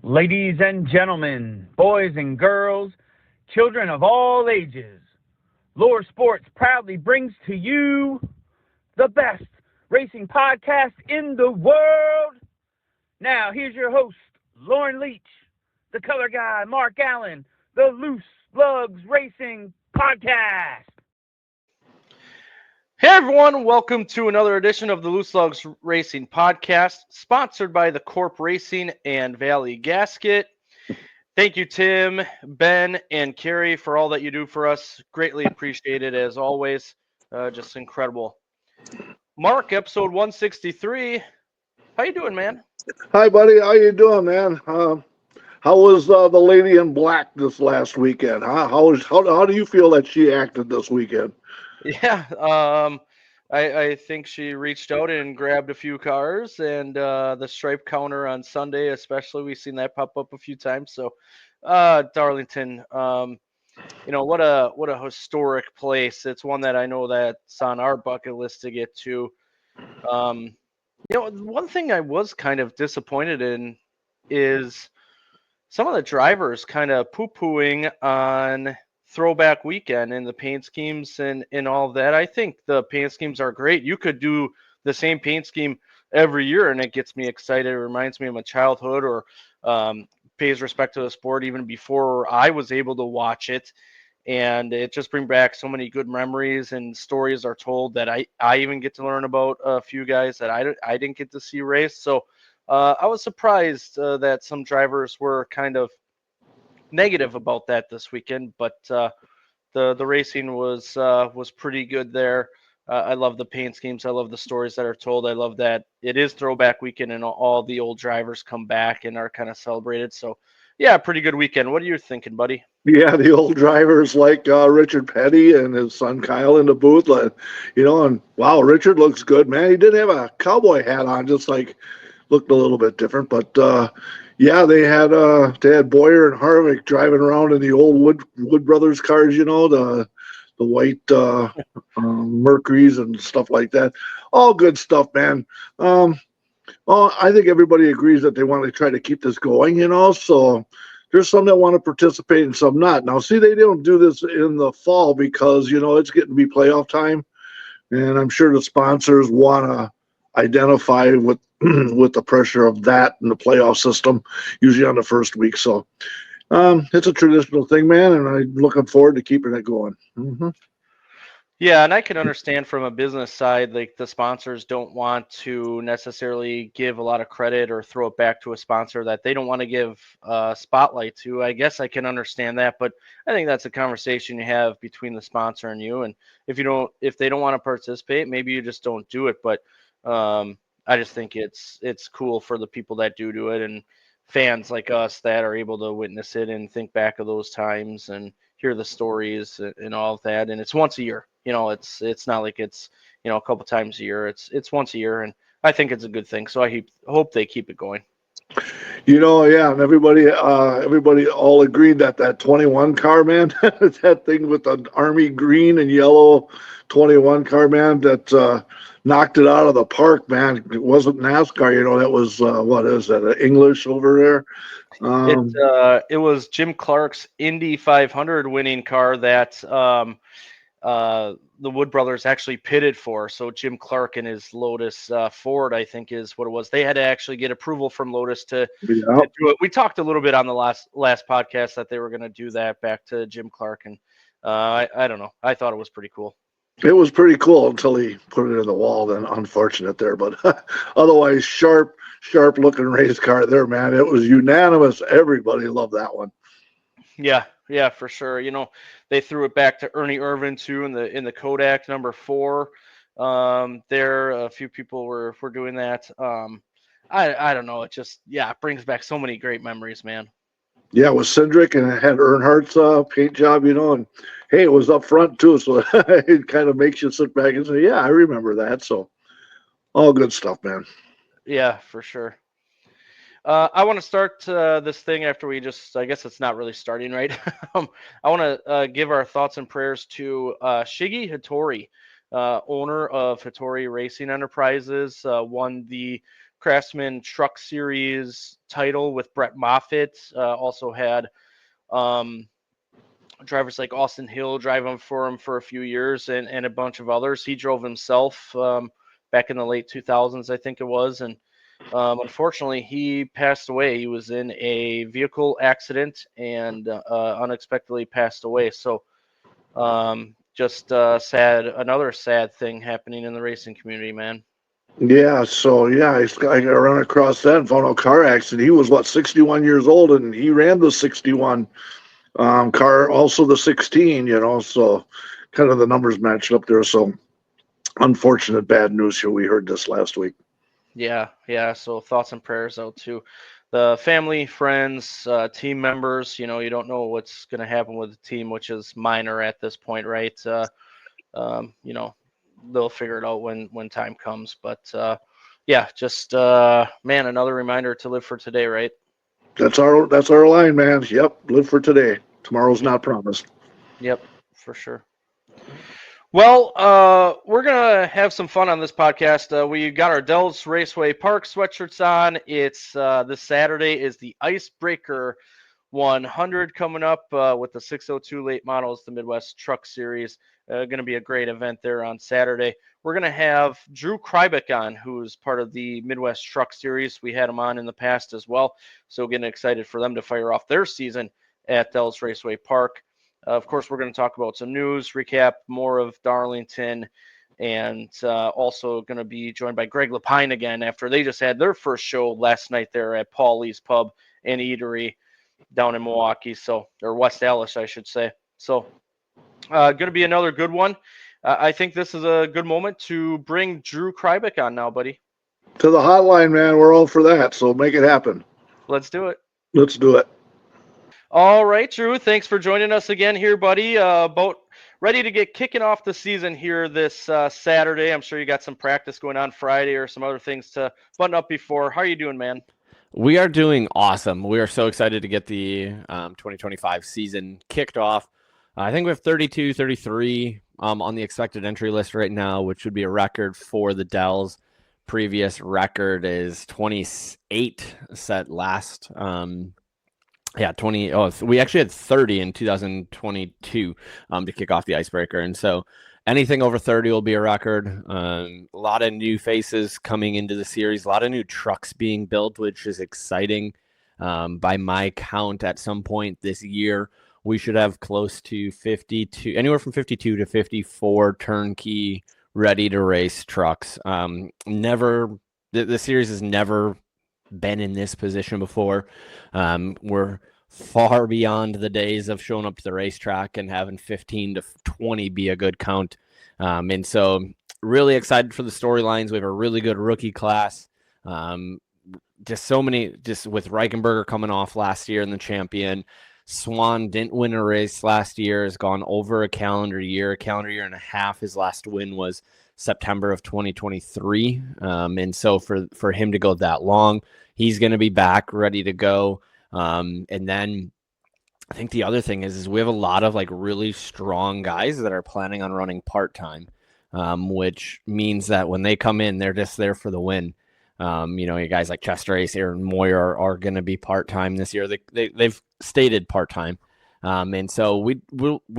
Ladies and gentlemen, boys and girls, children of all ages, Lore Sports proudly brings to you the best racing podcast in the world. Now, here's your host, Lauren Leach, the color guy, Mark Allen, the Lugs Racing Podcast. Hey everyone, welcome to another edition of the Lugs Racing Podcast, sponsored by the Corp Racing and Valley Gasket. Thank you, Tim, Ben, and Carrie for all that you do for us. Greatly appreciated as always. Just incredible. Mark, episode 163. How you doing, man? Hi, buddy. How you doing, man? How was the lady in black this last weekend? How do you feel that she acted this weekend? Yeah, I think she reached out and grabbed a few cars, and the stripe counter on Sunday, especially, we've seen that pop up a few times. So, Darlington, what a historic place. It's one that I know that's on our bucket list to get to. One thing I was kind of disappointed in is some of the drivers kind of poo-pooing on throwback weekend and the paint schemes and all of that. I think the paint schemes are great. You could do the same paint scheme every year, and it gets me excited. It reminds me of my childhood, or pays respect to the sport even before I was able to watch it. And it just brings back so many good memories, and stories are told that I even get to learn about a few guys that I didn't get to see race. So I was surprised that some drivers were kind of negative about that this weekend, but the racing was pretty good there. I love the paint schemes. I love the stories that are told. I love that it is throwback weekend and all the old drivers come back and are kind of celebrated. So, yeah, pretty good weekend. What are you thinking, buddy? Yeah, the old drivers like Richard Petty and his son Kyle in the booth, and wow, Richard looks good, man. He did have a cowboy hat on, just like looked a little bit different, but yeah, they had Boyer and Harvick driving around in the old Wood Brothers cars, the white Mercuries and stuff like that. All good stuff, man. Well, I think everybody agrees that they want to try to keep this going, so there's some that want to participate and some not. Now, see, they don't do this in the fall because, it's getting to be playoff time, and I'm sure the sponsors want to identify with the pressure of that in the playoff system, usually on the first week. So it's a traditional thing, man, and I'm looking forward to keeping it going. Mm-hmm. Yeah, and I can understand from a business side, like the sponsors don't want to necessarily give a lot of credit or throw it back to a sponsor that they don't want to give spotlight to. I guess I can understand that, but I think that's a conversation you have between the sponsor and you. And if they don't want to participate, maybe you just don't do it. But I just think it's cool for the people that do it, and fans like us that are able to witness it and think back of those times and hear the stories and all of that. And it's once a year. It's not like it's a couple times a year. It's once a year, and I think it's a good thing. So I hope they keep it going. Yeah, and everybody all agreed that 21 car, man, that thing with the army green and yellow 21 car, man, that knocked it out of the park, man. It wasn't NASCAR, that was what is that? English over there. It was Jim Clark's Indy 500 winning car that the Wood brothers actually pitted for. So Jim Clark and his Lotus Ford, I think, is what it was. They had to actually get approval from Lotus to do it. We talked a little bit on the last podcast that they were going to do that back to Jim Clark, and I don't know. I thought it was pretty cool. It was pretty cool until he put it in the wall. Then unfortunate there, but otherwise sharp looking race car there, man. It was unanimous. Everybody loved that one. Yeah, for sure. They threw it back to Ernie Irvin too in the Kodak number 4. There, a few people were doing that. I don't know. It just it brings back so many great memories, man. Yeah, it was Cindric, and it had Earnhardt's paint job, and hey, it was up front too, so it kind of makes you sit back and say, yeah, I remember that. So all good stuff, man. Yeah, for sure. I want to start this thing after I guess it's not really starting, right? I want to give our thoughts and prayers to Shiggy Hattori, owner of Hattori Racing Enterprises, won the Craftsman Truck Series title with Brett Moffitt. Also had drivers like Austin Hill driving for him for a few years, and a bunch of others. He drove himself back in the late 2000s, I think it was, and unfortunately he passed away. He was in a vehicle accident and unexpectedly passed away. So just another sad thing happening in the racing community, man. Yeah, so yeah, I ran across that and found out car accident. He was 61 years old, and he ran the 61 car, also the 16. So kind of the numbers matched up there. So unfortunate, bad news here. We heard this last week. Yeah. So thoughts and prayers out to the family, friends, team members. You don't know what's going to happen with the team, which is minor at this point, right? They'll figure it out when time comes. But just man, another reminder to live for today, right? That's our line, man. Yep, live for today. Tomorrow's not promised. Yep, for sure. Well, we're going to have some fun on this podcast. We got our Dells Raceway Park sweatshirts on. It's this Saturday is the Icebreaker 100 coming up with the 602 late models, the Midwest Truck Series. Going to be a great event there on Saturday. We're going to have Drew Kreibich on, who's part of the Midwest Truck Series. We had him on in the past as well. So getting excited for them to fire off their season at Dells Raceway Park. Of course, we're going to talk about some news, recap more of Darlington, and also going to be joined by Greg LePine again after they just had their first show last night there at Paulie's Pub and Eatery down in Milwaukee, or West Allis, I should say. So going to be another good one. I think this is a good moment to bring Drew Kreibich on now, buddy. To the hotline, man. We're all for that, so make it happen. Let's do it. Let's do it. All right, Drew, thanks for joining us again here, buddy. About ready to get kicking off the season here this Saturday. I'm sure you got some practice going on Friday or some other things to button up before. How are you doing, man? We are doing awesome. We are so excited to get the 2025 season kicked off. I think we have 32, 33 on the expected entry list right now, which would be a record for the Dells. Previous record is 28 set last. We actually had 30 in 2022 to kick off the Icebreaker. And so anything over 30 will be a record. A lot of new faces coming into the series, a lot of new trucks being built, which is exciting. By my count, at some point this year, we should have close to anywhere from 52 to 54 turnkey ready to race trucks. The series has never been in this position before. We're far beyond the days of showing up to the racetrack and having 15 to 20 be a good count. And so really excited for the storylines. We have a really good rookie class. Just with Reichenberger coming off last year and the champion. Swan didn't win a race last year, has gone over a calendar year and a half. His last win was September of 2023. And so for him to go that long, he's going to be back ready to go. And then I think the other thing is we have a lot of really strong guys that are planning on running part-time, which means that when they come in, they're just there for the win. Guys like Chester Ace, Aaron Moyer are going to be part-time this year. They've stated part-time. And so we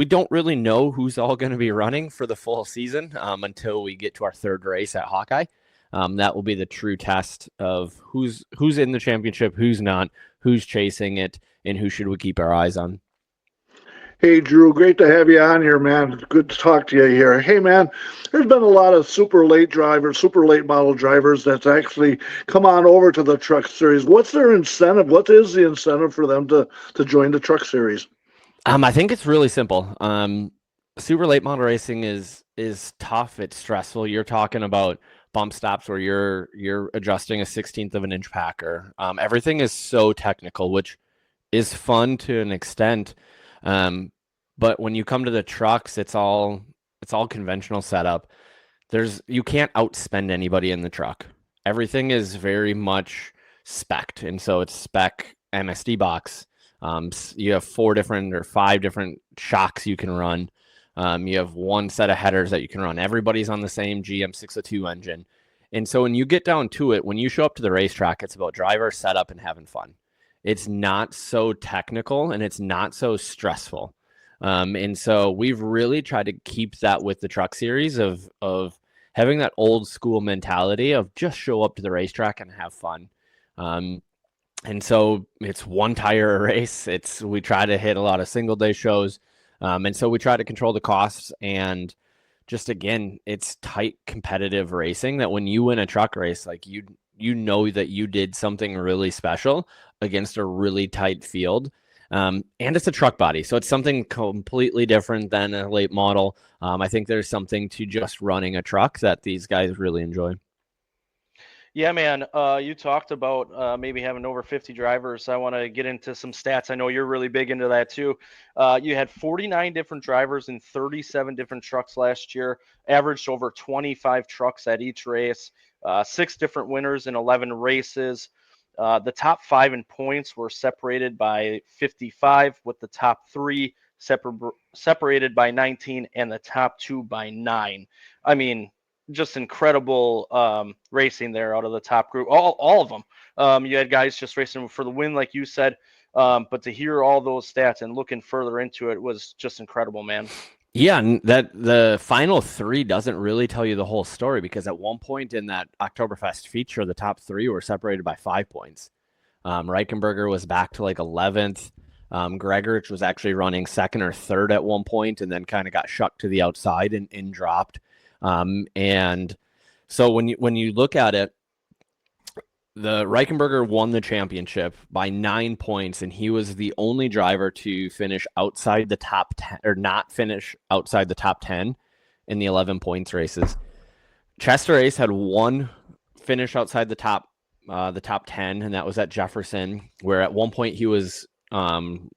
don't really know who's all going to be running for the full season until we get to our third race at Hawkeye. That will be the true test of who's in the championship, who's not, who's chasing it, and who should we keep our eyes on. Hey, Drew, great to have you on here, man. Good to talk to you here. Hey, man, there's been a lot of super late model drivers that's actually come on over to the Truck Series. What's their incentive? What is the incentive for them to join the Truck Series? I think it's really simple. Super late model racing is tough. It's stressful. You're talking about bump stops where you're adjusting a 16th of an inch packer. Everything is so technical, which is fun to an extent. But when you come to the trucks, it's all conventional setup. You can't outspend anybody in the truck. Everything is very much spec'd. And so it's spec MSD box. You have 4 different or 5 different shocks you can run. You have one set of headers that you can run. Everybody's on the same GM 602 engine. And so when you get down to it, when you show up to the racetrack, it's about driver setup and having fun. It's not so technical and it's not so stressful. And so we've really tried to keep that with the truck series of having that old school mentality of just show up to the racetrack and have fun. And so it's one tire a race. We try to hit a lot of single day shows. And so we try to control the costs, and just, again, it's tight competitive racing that when you win a truck race, like you know that you did something really special against a really tight field. And it's a truck body. So it's something completely different than a late model. I think there's something to just running a truck that these guys really enjoy. Yeah, man. You talked about maybe having over 50 drivers. I want to get into some stats. I know you're really big into that too. You had 49 different drivers in 37 different trucks last year, averaged over 25 trucks at each race, 6 different winners in 11 races. The top 5 in points were separated by 55, with the top 3 separated by 19 and the top 2 by 9. I mean, just incredible racing there out of the top group, all of them. You had guys just racing for the win, like you said, but to hear all those stats and looking further into it was just incredible, man. Yeah, and that the final 3 doesn't really tell you the whole story, because at one point in that Oktoberfest feature, the top 3 were separated by 5 points. Reichenberger was back to like 11th. Kreibich was actually running 2nd or 3rd at one point, and then kind of got shucked to the outside and dropped. And so when you look at it, the Reichenberger won the championship by 9 points, and he was the only driver to finish outside the top 10, or not finish outside the top 10 in the 11 points races. Chester Ace had one finish outside the top 10, and that was at Jefferson, where at one point he was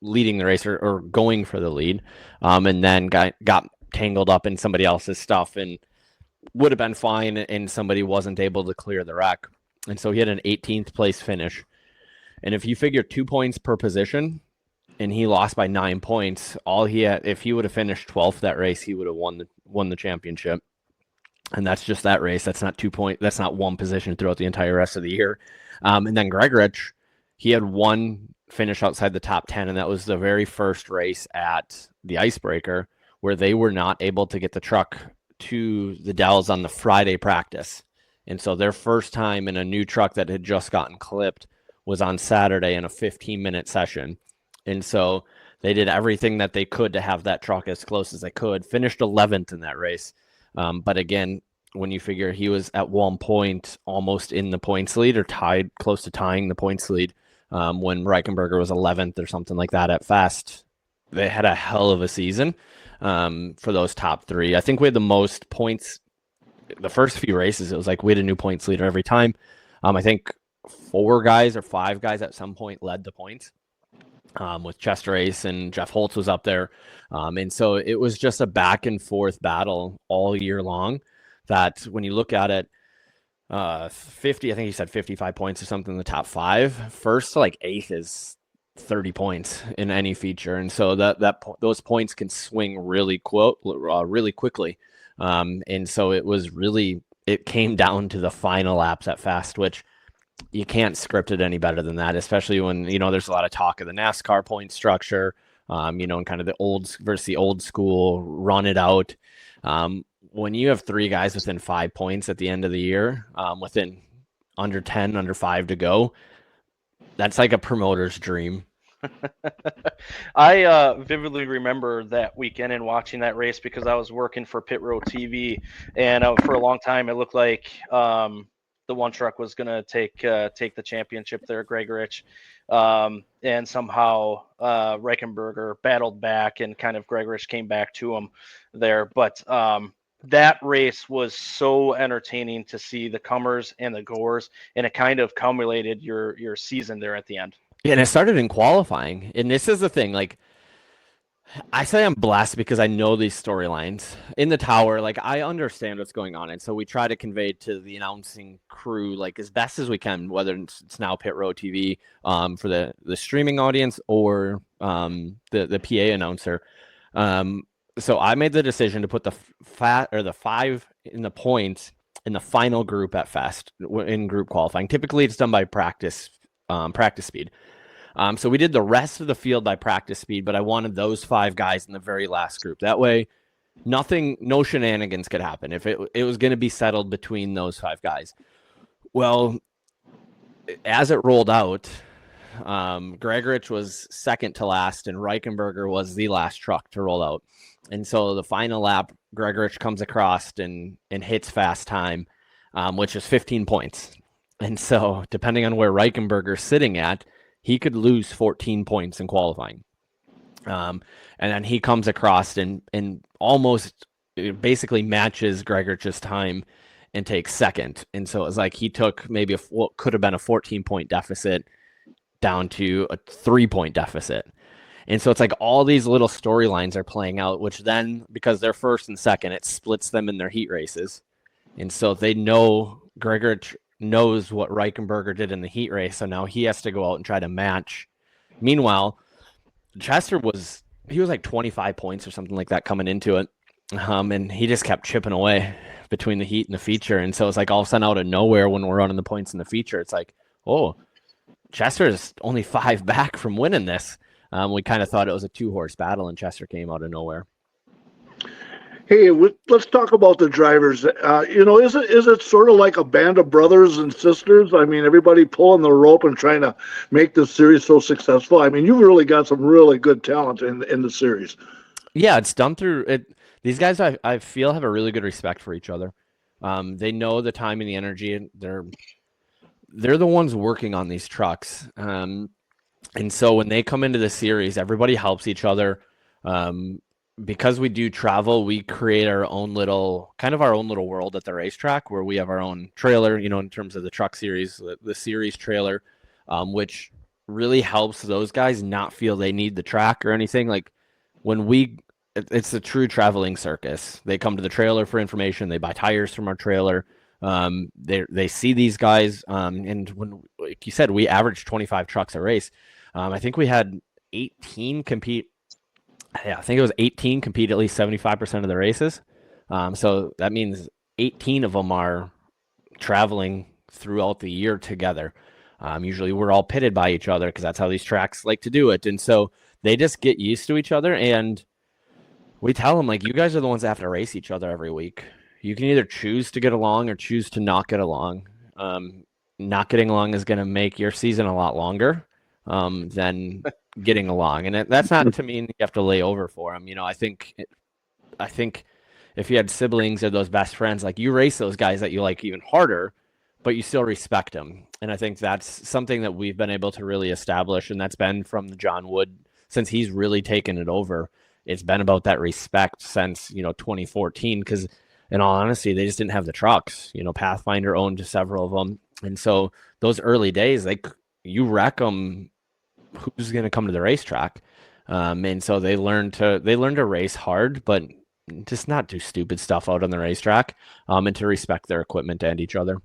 leading the race or going for the lead, and then got tangled up in somebody else's stuff and would have been fine, and somebody wasn't able to clear the wreck. And so he had an 18th place finish. And if you figure 2 points per position, and he lost by 9 points, all he had, if he would have finished 12th that race, he would have won the championship. And that's just that race. That's not 2 points. That's not one position throughout the entire rest of the year. And then Kreibich, he had one finish outside the top 10, and that was the very first race at the Icebreaker, where they were not able to get the truck to the Dells on the Friday practice. And so their first time in a new truck that had just gotten clipped was on Saturday in a 15-minute session. And so they did everything that they could to have that truck as close as they could, finished 11th in that race. But again, when you figure he was at one point almost in the points lead, or tied close to tying the points lead, when Reichenberger was 11th or something like that at Fast, they had a hell of a season for those top 3. I think we had the most points the first few races. It was like we had a new points leader every time. I think 4 guys or 5 guys at some point led the points, with Chester Ace and Jeff Holtz was up there. And so it was just a back and forth battle all year long, that when you look at it, 50, I think he said 55 points or something in the top 5. First to like 8th is 30 points in any feature. And so those points can swing really quickly. And so it came down to the final laps at Fast, which you can't script it any better than that, especially when, there's a lot of talk of the NASCAR point structure, and kind of the old versus the old school, run it out. When you have 3 guys within 5 points at the end of the year, within under 10, under 5 to go, that's like a promoter's dream. I vividly remember that weekend and watching that race, because I was working for Pit Road TV, and for a long time it looked like the one truck was going to take the championship there, Kreibich, and somehow Reichenberger battled back, and kind of Kreibich came back to him there. But that race was so entertaining to see the comers and the goers, and it kind of culminated your season there at the end. Yeah, and it started in qualifying. And this is the thing, like, I say I'm blessed because I know these storylines in the tower. Like, I understand what's going on. And so we try to convey to the announcing crew, like, as best as we can, whether it's now Pit Road TV for the streaming audience, or the PA announcer. So I made the decision to put the 5 in the points in the final group at Fest in group qualifying. Typically, it's done by practice speed. So we did the rest of the field by practice speed, but I wanted those 5 guys in the very last group. That way, no shenanigans could happen if it was going to be settled between those 5 guys. Well, as it rolled out, Kreibich was second to last, and Reichenberger was the last truck to roll out. And so the final lap, Kreibich comes across and hits fast time, which is 15 points. And so depending on where Reichenberger's sitting at, he could lose 14 points in qualifying. And then he comes across and almost basically matches Gregorich's time and takes second. And so it was like he took maybe what could have been a 14-point deficit down to a 3-point deficit. And so it's like all these little storylines are playing out, which then, because they're first and second, it splits them in their heat races. And so they know, Kreibich knows what Reichenberger did in the heat race, so now he has to go out and try to match. Meanwhile, Chester was like 25 points or something like that coming into it. And he just kept chipping away between the heat and the feature. And so it's like all of a sudden out of nowhere when we're running the points in the feature, it's like, oh, Chester is only 5 back from winning this. We kind of thought it was a 2-horse battle, and Chester came out of nowhere. Hey, let's talk about the drivers. Is it sort of like a band of brothers and sisters? I mean, everybody pulling the rope and trying to make this series so successful. I mean, you've really got some really good talent in the series. Yeah, it's done through it. These guys, I feel, have a really good respect for each other. They know the time and the energy. They're the ones working on these trucks. And so when they come into the series, everybody helps each other. Because we do travel, we create our own little world at the racetrack where we have our own trailer, in terms of the truck series, the series trailer, which really helps those guys not feel they need the track or anything. Like it's a true traveling circus. They come to the trailer for information. They buy tires from our trailer. They see these guys. And when, like you said, we averaged 25 trucks a race. I think we had 18 compete. Yeah, I think it was 18 compete at least 75% of the races. So that means 18 of them are traveling throughout the year together. Usually we're all pitted by each other because that's how these tracks like to do it. And so they just get used to each other. And we tell them, like, you guys are the ones that have to race each other every week. You can either choose to get along or choose to not get along. Not getting along is going to make your season a lot longer than getting along, and that's not to mean you have to lay over for them. I think if you had siblings or those best friends, like, you race those guys that you like even harder, but you still respect them. And I think that's something that we've been able to really establish, and that's been from John Wood since he's really taken it over. It's been about that respect since 2014, because in all honesty, they just didn't have the trucks. Pathfinder owned several of them, and so those early days, you wreck them, who's going to come to the racetrack? And so they learned to race hard, but just not do stupid stuff out on the racetrack, and to respect their equipment and each other.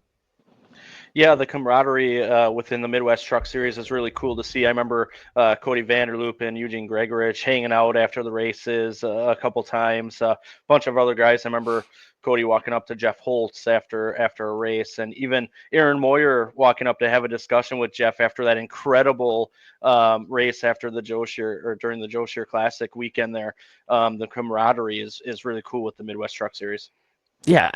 Yeah, the camaraderie within the Midwest Truck Series is really cool to see. I remember Cody Vanderloop and Eugene Kreibich hanging out after the races a couple times. A bunch of other guys. I remember Cody walking up to Jeff Holtz after a race, and even Aaron Moyer walking up to have a discussion with Jeff after that incredible race after the Joe Shear, or during the Joe Shear Classic weekend there. The camaraderie is really cool with the Midwest Truck Series. Yeah,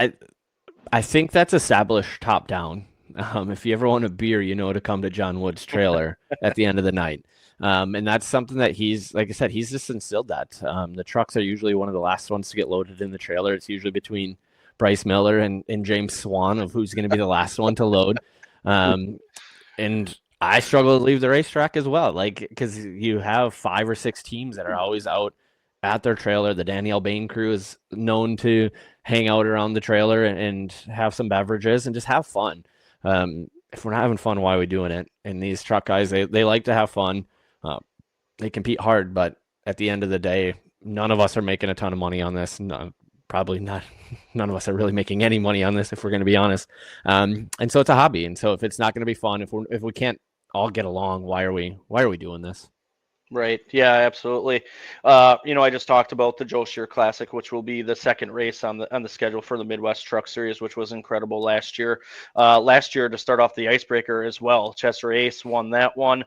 I think that's established top down. If you ever want a beer, to come to John Wood's trailer at the end of the night. And that's something that he's, like I said, he's just instilled that. The trucks are usually one of the last ones to get loaded in the trailer. It's usually between Bryce Miller and James Swan of who's going to be the last one to load. And I struggle to leave the racetrack as well, because you have 5 or 6 teams that are always out at their trailer. The Danielle Bain crew is known to hang out around the trailer and have some beverages and just have fun. If we're not having fun, why are we doing it? And these truck guys, they like to have fun. They compete hard, but at the end of the day, none of us are making a ton of money on this. No, probably not. None of us are really making any money on this, if we're going to be honest. And so it's a hobby. And so if it's not going to be fun, if we can't all get along, why are we doing this? Right. Yeah, absolutely. I just talked about the Joe Shear Classic, which will be the second race on the schedule for the Midwest Truck Series, which was incredible last year. Last year, to start off the icebreaker as well, Chester Ace won that one.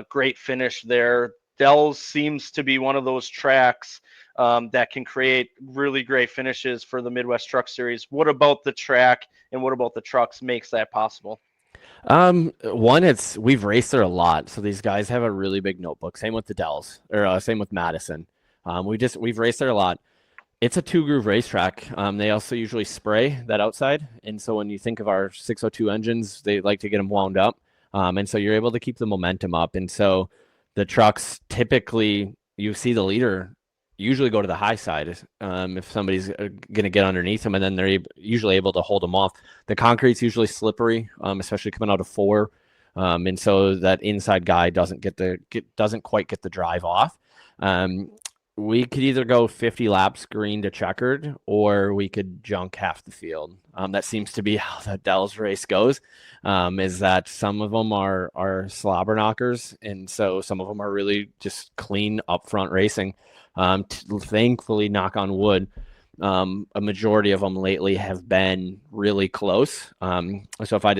Great finish there. Dells seems to be one of those tracks that can create really great finishes for the Midwest Truck Series. What about the track and what about the trucks makes that possible? One, we've raced there a lot, so these guys have a really big notebook. Same with the Dells, or same with Madison. We've raced there a lot. It's a 2-groove racetrack. They also usually spray that outside, and so when you think of our 602 engines, they like to get them wound up, and so you're able to keep the momentum up. And so the trucks typically, you see the leader usually go to the high side if somebody's going to get underneath them, and then they're usually able to hold them off. The concrete's usually slippery, especially coming out of 4, and so that inside guy doesn't quite get the drive off. We could either go 50 laps green to checkered, or we could junk half the field. That seems to be how the Dells race goes, is that some of them are slobber knockers, and so some of them are really just clean upfront racing. Thankfully, knock on wood, a majority of them lately have been really close. So if I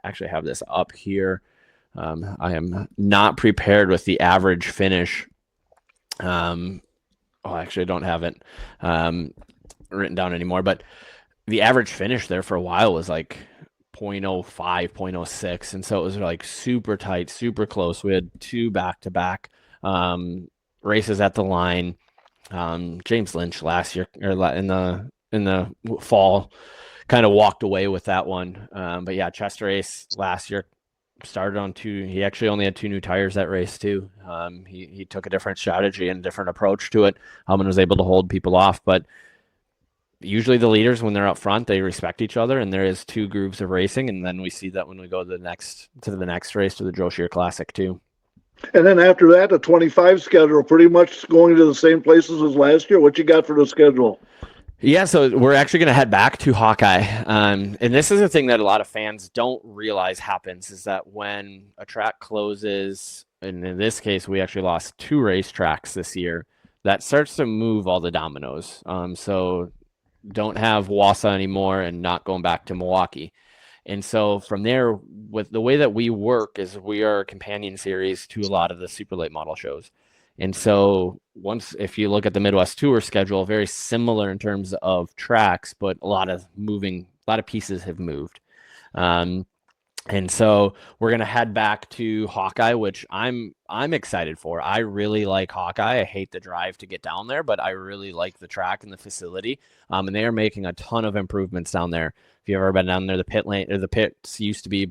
actually have this up here, I am not prepared with the average finish. Actually, I don't have it written down anymore, but the average finish there for a while was like 0.05, 0.06, and so it was like super tight, super close. We had 2 back-to-back races at the line. James Lynch last year, or in the fall, kind of walked away with that one. But yeah, Chester Ace last year started on 2. He actually only had 2 new tires that race too. He took a different strategy and a different approach to it, and was able to hold people off. But usually the leaders, when they're up front, they respect each other, and there is 2 groups of racing, and then we see that when we go to the next race, to the Joe Shear Classic too. And then after that, the 25 schedule, pretty much going to the same places as last year. What you got for the schedule? Yeah, so we're actually going to head back to Hawkeye. And this is a thing that a lot of fans don't realize happens, is that when a track closes, and in this case, we actually lost 2 racetracks this year, that starts to move all the dominoes. So don't have Wausau anymore and not going back to Milwaukee. And so from there, with the way that we work, is we are a companion series to a lot of the super late model shows. And so if you look at the Midwest Tour schedule, very similar in terms of tracks, but a lot of pieces have moved. And so we're going to head back to Hawkeye, which I'm excited for. I really like Hawkeye. I hate the drive to get down there, but I really like the track and the facility. And they are making a ton of improvements down there. If you've ever been down there, the pits used to be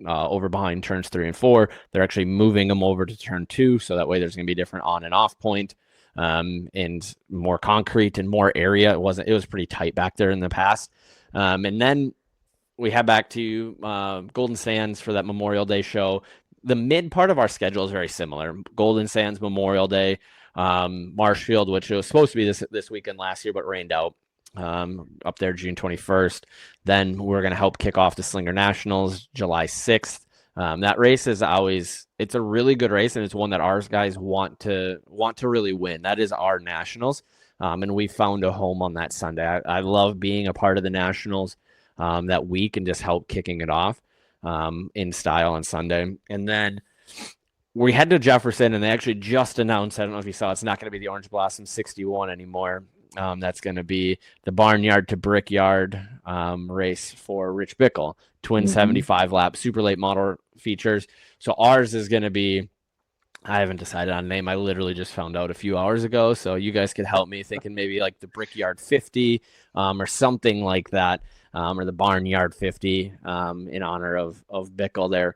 over behind turns 3 and 4. They're actually moving them over to turn 2, so that way there's going to be different on and off point, and more concrete and more area. It was pretty tight back there in the past. And then we head back to Golden Sands for that Memorial Day show. The mid part of our schedule is very similar. Golden Sands, Memorial Day, Marshfield, which was supposed to be this weekend last year, but rained out, up there June 21st. Then we're going to help kick off the Slinger Nationals July 6th. That race it's a really good race, and it's one that our guys want to really win. That is our Nationals. And we found a home on that Sunday. I love being a part of the Nationals that week and just help kicking it off in style on Sunday. And then we head to Jefferson, and they actually just announced, I don't know if you saw, it's not going to be the Orange Blossom 61 anymore. That's going to be the Barnyard to Brickyard race for Rich Bickle. Twin 75-lap super late model features. So ours is going to be, I haven't decided on a name. I literally just found out a few hours ago, so you guys could help me, thinking maybe like the Brickyard 50 or something like that, or the Barnyard 50 in honor of Bickle there.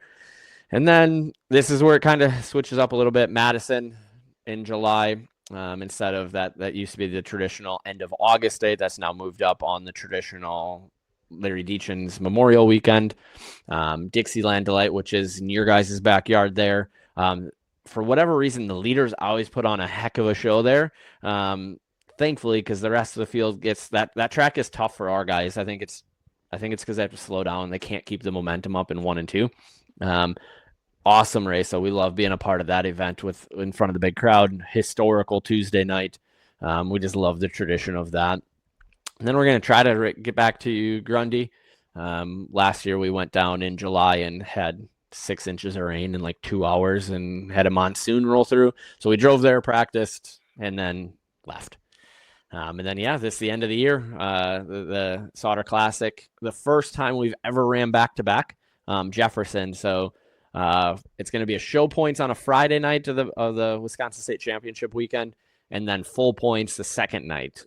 And then this is where it kind of switches up a little bit. Madison in July. Instead of that used to be the traditional end of August date. That's now moved up on the traditional Larry Deachin's Memorial Weekend. Dixieland Delight, which is in your guys' backyard there. For whatever reason, the leaders always put on a heck of a show there. Thankfully, because the rest of the field gets that track is tough for our guys. I think it's because they have to slow down. They can't keep the momentum up in 1 and 2. awesome race. So we love being a part of that event in front of the big crowd. Historical Tuesday night. We just love the tradition of that. And then we're going to try to get back to Grundy. Last year we went down in July and had 6 inches of rain in like 2 hours and had a monsoon roll through. So we drove there, practiced, and then left. And then, this is the end of the year, the Sauter Classic, the first time we've ever ran back-to-back, Jefferson. So it's going to be a show points on a Friday night of the Wisconsin State Championship weekend, and then full points the second night.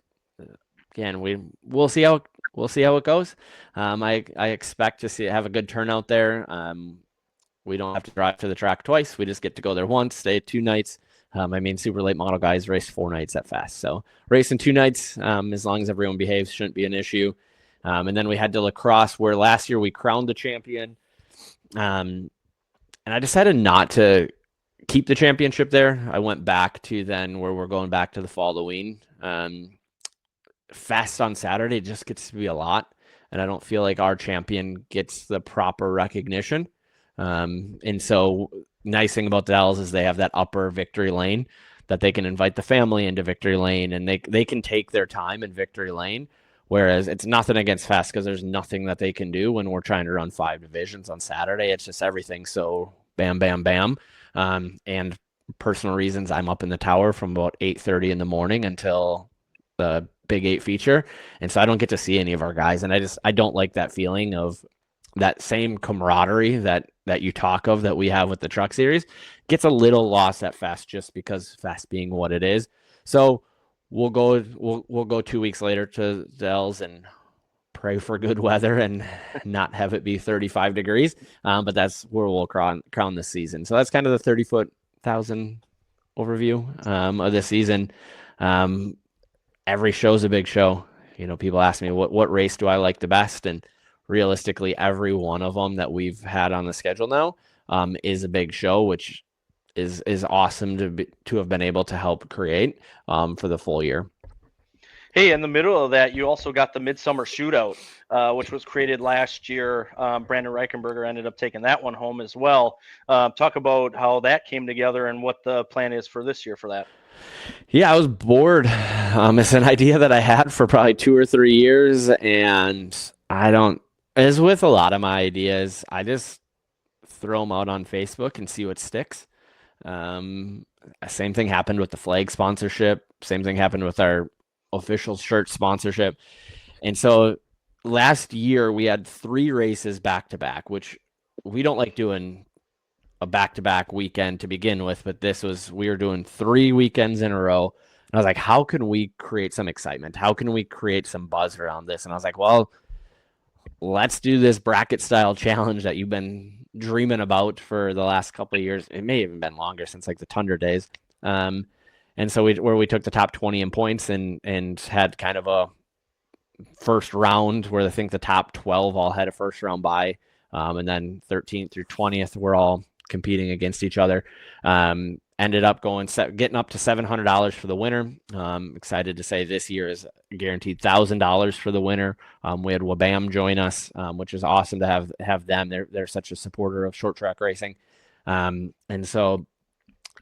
Again, we'll see how it goes. I expect to have a good turnout there. We don't have to drive to the track twice. We just get to go there once, stay 2 nights. Super late model guys race 4 nights at Fast. So racing 2 nights, as long as everyone behaves, shouldn't be an issue. And then we head to La Crosse, where last year we crowned the champion. And I decided not to keep the championship there. I went back to then where we're going back to the following. Fast on Saturday just gets to be a lot. And I don't feel like our champion gets the proper recognition. And so nice thing about Dells is they have that upper victory lane that they can invite the family into victory lane, and they can take their time in victory lane. Whereas it's nothing against Fast, because there's nothing that they can do when we're trying to run 5 divisions on Saturday. It's just everything. So bam, bam, bam. And personal reasons, I'm up in the tower from about 8:30 in the morning until the Big 8 feature. And so I don't get to see any of our guys. And I don't like that feeling of that same camaraderie that you talk of that we have with the Truck Series gets a little lost at Fast, just because Fast being what it is. So we'll go 2 weeks later to Dells and pray for good weather and not have it be 35 degrees. But that's where we'll crown this season. So that's kind of the 30,000 overview of the season. Every show's a big show. People ask me what race do I like the best, and realistically, every one of them that we've had on the schedule now is a big show, which is awesome to have been able to help create for the full year. Hey, in the middle of that, you also got the Midsummer Shootout, which was created last year. Brandon Reichenberger ended up taking that one home as well. Talk about how that came together and what the plan is for this year for that. Yeah, I was bored. It's an idea that I had for probably 2 or 3 years, and as with a lot of my ideas, I just throw them out on Facebook and see what sticks. Same thing happened with the flag sponsorship. Same thing happened with our official shirt sponsorship. And so last year we had 3 races back to back, which we don't like doing a back-to-back weekend to begin with, but we were doing 3 weekends in a row. And I was like, how can we create some excitement? How can we create some buzz around this? And I was like, well, let's do this bracket style challenge that you've been dreaming about for the last couple of years. It may have even been longer, since like the Tundra days. And so we took the top 20 in points and had kind of a first round where I think the top 12 all had a first round bye. And then 13th through 20th were all competing against each other. Ended up getting up to $700 for the winner. Excited to say this year is guaranteed $1,000 for the winner. We had Wabam join us, which is awesome to have them. They're such a supporter of short track racing. And so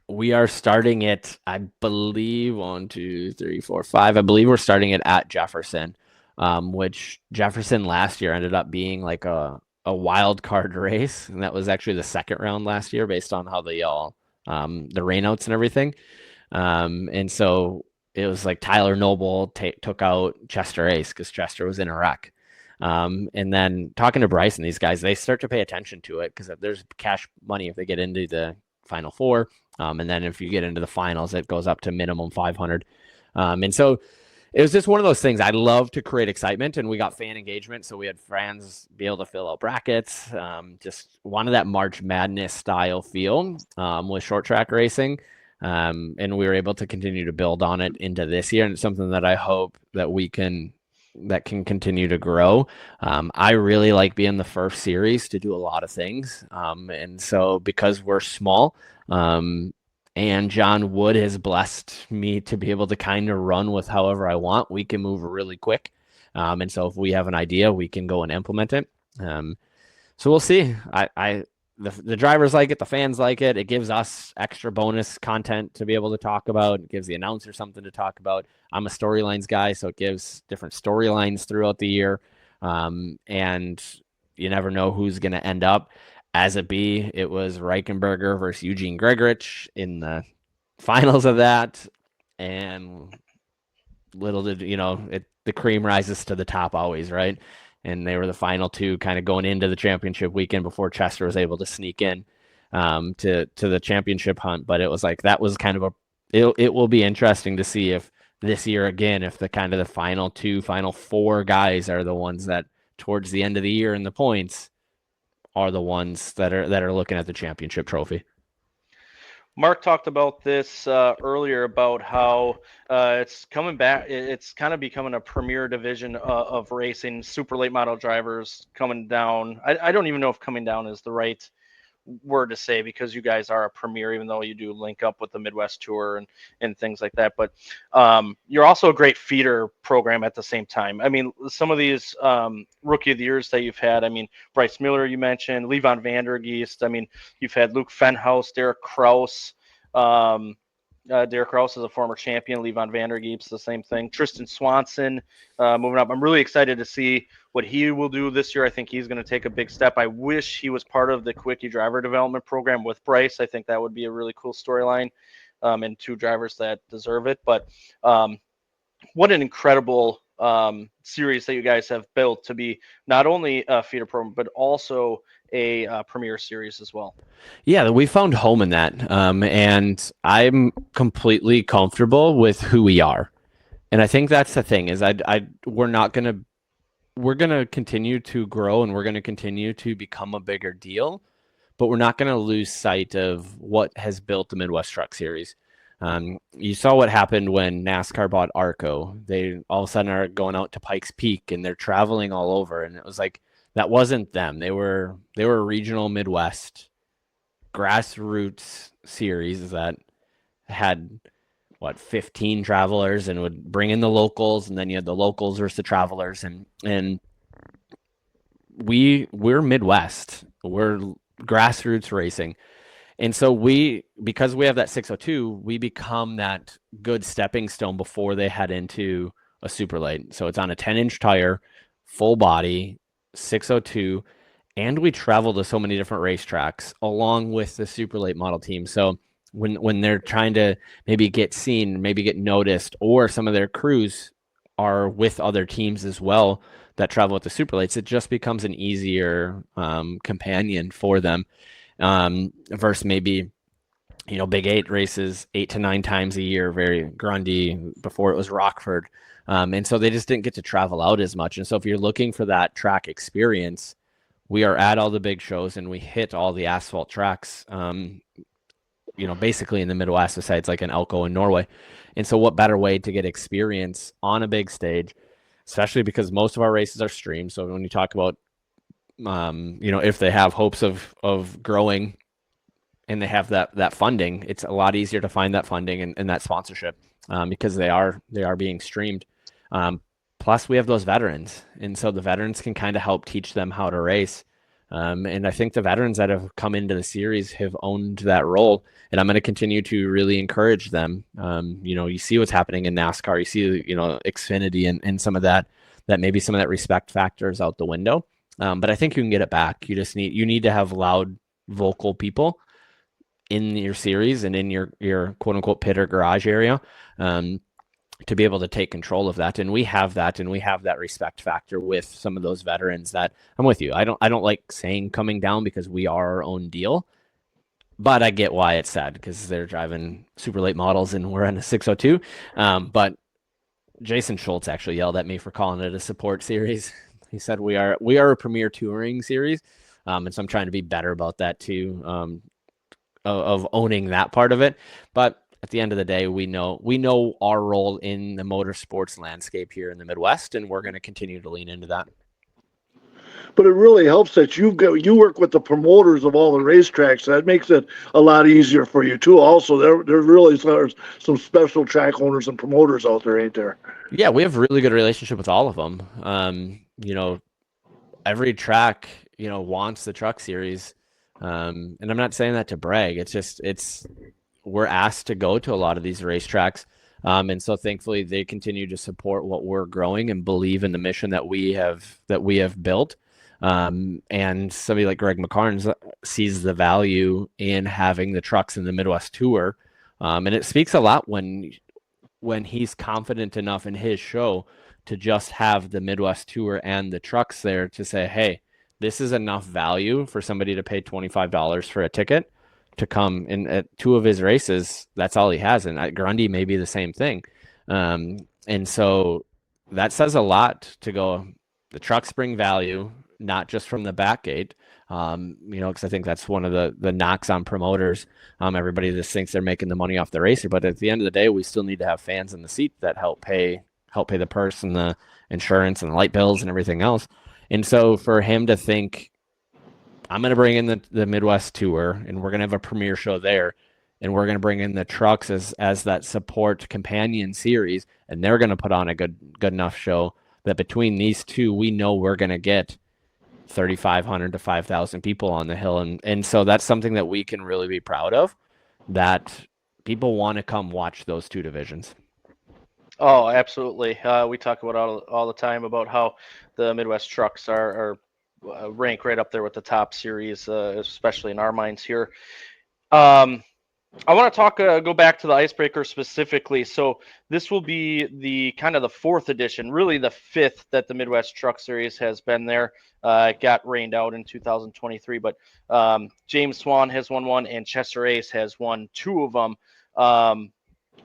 we are starting it, I believe, 1, 2, 3, 4, 5. I believe we're starting it at Jefferson, which Jefferson last year ended up being like a wild card race. And that was actually the second round last year based on how they all the rainouts and everything. And so it was like Tyler Noble took out Chester Ace because Chester was in a wreck. And then talking to Bryce and these guys, they start to pay attention to it because there's cash money if they get into the Final Four. And then if you get into the finals, it goes up to minimum 500. And so it was just one of those things. I love to create excitement, and we got fan engagement. So we had fans be able to fill out brackets. Just wanted that March Madness style feel with short track racing. And we were able to continue to build on it into this year. And it's something that I hope that can continue to grow. I really like being the first series to do a lot of things. And so because we're small, and John Wood has blessed me to be able to kind of run with however I want, we can move really quick. And so if we have an idea, we can go and implement it. So we'll see. the drivers like it, the fans like it. It gives us extra bonus content to be able to talk about. It gives the announcer something to talk about. I'm a storylines guy, so it gives different storylines throughout the year. And you never know who's going to end up. As it be, it was Reichenberger versus Eugene Gregoritsch in the finals of that. And little did the cream rises to the top always, right? And they were the final two kind of going into the championship weekend before Chester was able to sneak in to the championship hunt. But it was like, that was kind of it will be interesting to see if this year again, if the kind of the final four guys are the ones that towards the end of the year in the points are the ones that are looking at the championship trophy. Mark talked about this earlier about how it's coming back. It's kind of becoming a premier division of racing. Super late model drivers coming down. I don't even know if coming down is the right word to say, because you guys are a premier, even though you do link up with the Midwest Tour and things like that. But you're also a great feeder program at the same time. I mean, some of these rookie of the years that you've had, I mean, Bryce Miller, you mentioned, Levon Vandergeest. I mean, you've had Luke Fenhaus, Derek Kraus. Derek Kraus is a former champion. Levon Vandergeest, the same thing. Tristan Swanson moving up. I'm really excited to see what he will do this year. I think he's going to take a big step. I wish he was part of the Quickie driver development program with Bryce. I think that would be a really cool storyline, and two drivers that deserve it. But what an incredible series that you guys have built to be not only a feeder program, but also a premier series as well. Yeah, we found home in that. And I'm completely comfortable with who we are. And I think that's the thing is we're going to continue to grow and we're going to continue to become a bigger deal, but we're not going to lose sight of what has built the Midwest Truck Series. You saw what happened when NASCAR bought Arco. They all of a sudden are going out to Pikes Peak and they're traveling all over. And it was like, that wasn't them. They were a regional Midwest grassroots series that had 15 travelers and would bring in the locals, and then you had the locals versus the travelers, and we're Midwest, we're grassroots racing. And so because we have that 602, we become that good stepping stone before they head into a super late. So it's on a 10-inch tire, full body, 602, and we travel to so many different racetracks along with the super late model team. So when they're trying to maybe get seen, maybe get noticed, or some of their crews are with other teams as well that travel with the super lates, it just becomes an easier companion for them versus maybe, Big 8 races 8 to 9 times a year, very Grundy, before it was Rockford. And so they just didn't get to travel out as much. And so if you're looking for that track experience, we are at all the big shows and we hit all the asphalt tracks, basically in the Midwest, besides like in Elko and Norway. And so what better way to get experience on a big stage, especially because most of our races are streamed. So when you talk about, if they have hopes of growing and they have that funding, it's a lot easier to find that funding and that sponsorship because they are being streamed. Plus we have those veterans. And so the veterans can kind of help teach them how to race. And I think the veterans that have come into the series have owned that role, and I'm going to continue to really encourage them. You see what's happening in NASCAR, you see, Xfinity and some of that maybe some of that respect factor is out the window. But I think you can get it back. You need to have loud, vocal people in your series and in your quote unquote pit or garage area, to be able to take control of that. And we have that, and we have that respect factor with some of those veterans that I'm with you. I don't like saying coming down because we are our own deal, but I get why it's sad because they're driving super late models and we're in a 602. But Jason Schultz actually yelled at me for calling it a support series. He said we are a premier touring series. And so I'm trying to be better about that too, of owning that part of it. But at the end of the day, we know our role in the motorsports landscape here in the Midwest, and we're going to continue to lean into that. But it really helps that you work with the promoters of all the racetracks. That makes it a lot easier for you too. Also, there really there's some special track owners and promoters out there, ain't there? Yeah, we have a really good relationship with all of them. Every track, wants the truck series. And I'm not saying that to brag. We're asked to go to a lot of these racetracks. And so thankfully they continue to support what we're growing and believe in the mission that we have built. And somebody like Greg McCarnes sees the value in having the trucks in the Midwest Tour. And it speaks a lot when he's confident enough in his show to just have the Midwest Tour and the trucks there to say, hey, this is enough value for somebody to pay $25 for a ticket to come in at two of his races. That's all he has. And at Grundy may be the same thing. And so that says a lot to go, the trucks bring value, not just from the back gate. Because I think that's one of the knocks on promoters. Everybody just thinks they're making the money off the racer, but at the end of the day, we still need to have fans in the seat that help pay the purse and the insurance and the light bills and everything else. And so for him to think, I'm going to bring in the Midwest Tour and we're going to have a premiere show there, and we're going to bring in the trucks as that support companion series, and they're going to put on a good enough show that between these two, we know we're going to get 3,500 to 5,000 people on the hill. And so that's something that we can really be proud of, that people want to come watch those two divisions. Oh, absolutely. We talk about all the time about how the Midwest trucks are rank right up there with the top series, especially in our minds here. I want to go back to the Icebreaker specifically. So this will be the kind of the fourth edition, really the fifth that the Midwest Truck Series has been there. It got rained out in 2023, but James Swan has won one and Chester Ace has won two of them.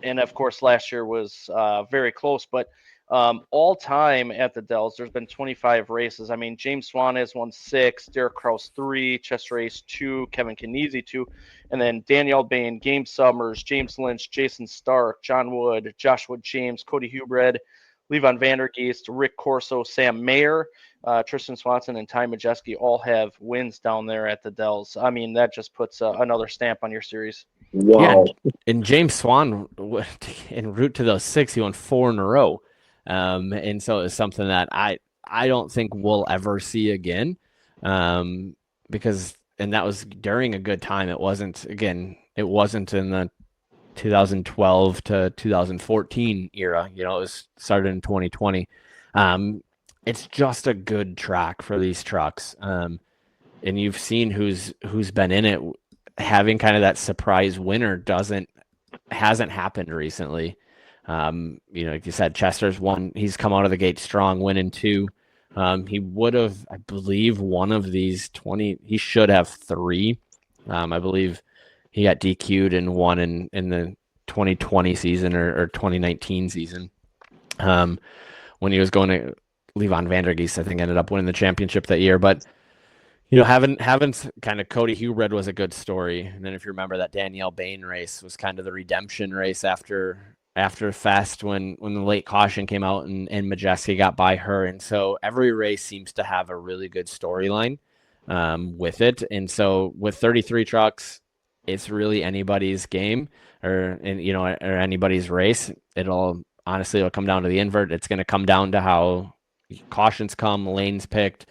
And of course, last year was very close, but all time at the Dells, there's been 25 races. I mean, James Swan has won 6, Derek Kraus 3, Chester Ace 2, Kevin Kniese 2, and then Danielle Bain, Game Summers, James Lynch, Jason Stark, John Wood, Joshua James, Cody Hubred, Levon Vandergeest, Rick Corso, Sam Mayer, Tristan Swanson, and Ty Majeski all have wins down there at the Dells. I mean, that just puts another stamp on your series. Wow. Yeah, and James Swan, en route to those 6, he won 4 in a row. And so it's something that I don't think we'll ever see again. Because that was during a good time. It wasn't in the 2012 to 2014 era. It was started in 2020. It's just a good track for these trucks. And you've seen who's been in it. Having kind of that surprise winner hasn't happened recently. Like you said, Chester's won. He's come out of the gate strong, winning 2. He would have, I believe, one of these 20. He should have 3. I believe he got DQ'd and won in the 2020 season or 2019 season. When he was going to Levon Vandergeest, I think ended up winning the championship that year. But having kind of Cody Hubred was a good story. And then if you remember, that Danielle Bain race was kind of the redemption race after Fest when the late caution came out and Majeski got by her. And so every race seems to have a really good storyline with it. And so with 33 trucks, it's really anybody's game or anybody's race. It'll come down to the invert. It's going to come down to how cautions come, lanes picked,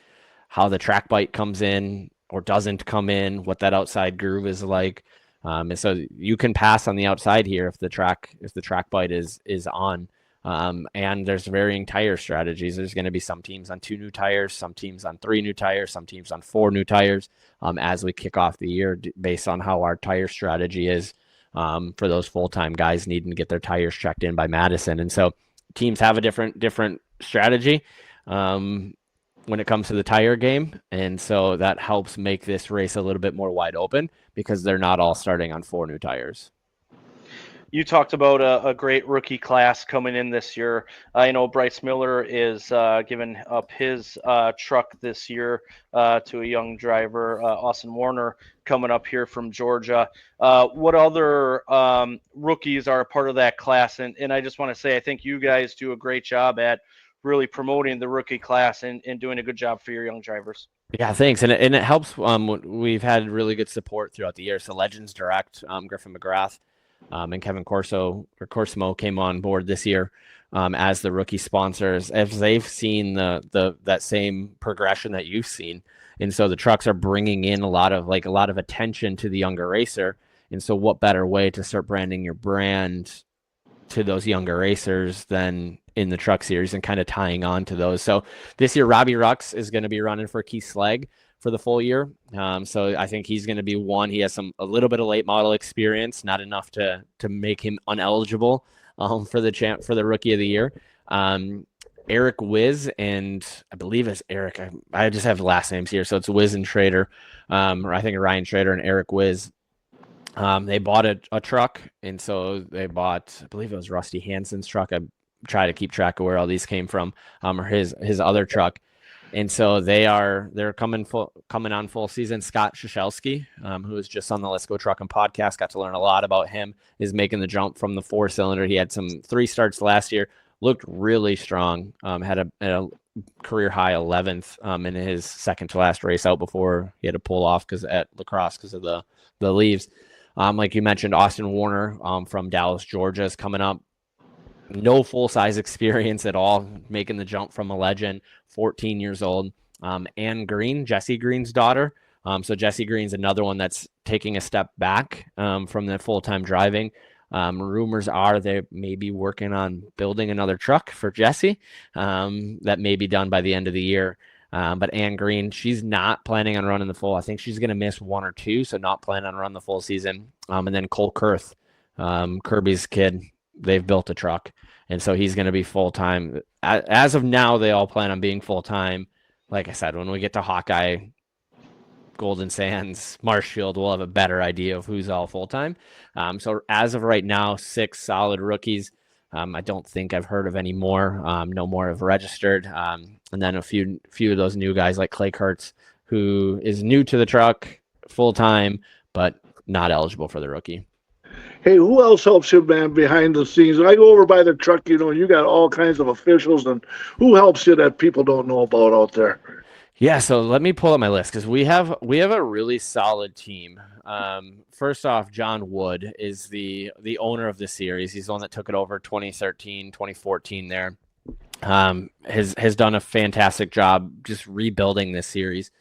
how the track bite comes in or doesn't come in, what that outside groove is like. And so you can pass on the outside here if the track bite is on. And there's varying tire strategies. There's going to be some teams on 2 new tires, some teams on 3 new tires, some teams on 4 new tires as we kick off the year based on how our tire strategy is for those full-time guys needing to get their tires checked in by Madison. And so teams have a different strategy when it comes to the tire game. And so that helps make this race a little bit more wide open because they're not all starting on 4 new tires. You talked about a great rookie class coming in this year. I know Bryce Miller is giving up his truck this year to a young driver, Austin Warner, coming up here from Georgia. What other rookies are a part of that class? And I just want to say I think you guys do a great job at really promoting the rookie class and doing a good job for your young drivers. Yeah, thanks. And it helps. We've had really good support throughout the year. So Legends Direct, Griffin McGrath, and Kevin Corsmo came on board this year as the rookie sponsors, as they've seen that same progression that you've seen. And so the trucks are bringing in a lot of attention to the younger racer. And so what better way to start branding your brand to those younger racers than in the truck series and kind of tying on to those. So this year, Robbie Rux is going to be running for Keith Slag for the full year. So I think he's going to be one. He has a little bit of late model experience, not enough to make him uneligible for the rookie of the year. Eric Wiz, and I believe it's Eric. I just have the last names here, so it's Wiz and Schrader, or I think Ryan Schrader and Eric Wiz. They bought a truck, and so they bought, I believe it was Rusty Hansen's truck. I try to keep track of where all these came from, or his other truck. And so they're coming on full season. Scott Shashelski, who was just on the Let's Go Trucking podcast, got to learn a lot about him, is making the jump from the 4-cylinder. He had some 3 starts last year, looked really strong, had a career high 11th in his second to last race out before he had to pull off at lacrosse because of the leaves. Like you mentioned, Austin Warner from Dallas, Georgia is coming up. No full-size experience at all, making the jump from a legend, 14 years old. Anne Green, Jesse Green's daughter. So Jesse Green's another one that's taking a step back from the full-time driving. Rumors are they may be working on building another truck for Jesse that may be done by the end of the year. But Anne Green, she's not planning on running the full. I think she's going to miss 1 or 2, so not planning on running the full season. And then Cole Kurth, Kirby's kid, they've built a truck, and so he's going to be full-time. As of now, they all plan on being full-time. Like I said, when we get to Hawkeye, Golden Sands, Marshfield, we'll have a better idea of who's all full-time. So as of right now, 6 solid rookies. I don't think I've heard of any more. No more have registered. And then a few of those new guys like Clay Kurtz, who is new to the truck full-time, but not eligible for the rookie. Hey, who else helps you, man, behind the scenes? When I go over by the truck, you got all kinds of officials, and who helps you that people don't know about out there? Yeah, so let me pull up my list because we have a really solid team. First off, John Wood is the owner of the series. He's the one that took it over 2013, 2014 there. Has done a fantastic job just rebuilding this series.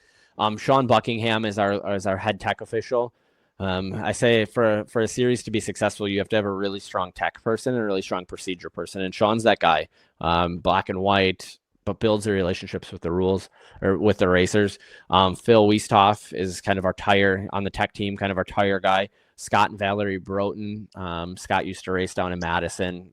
Sean Buckingham is our head tech official. I say for a series to be successful, you have to have a really strong tech person and a really strong procedure person, and Sean's that guy. Black and white, but builds the relationships with the rules or with the racers. Phil Wiesthoff is kind of our tire on the tech team, kind of our tire guy. Scott and Valerie Broughton. Scott used to race down in Madison.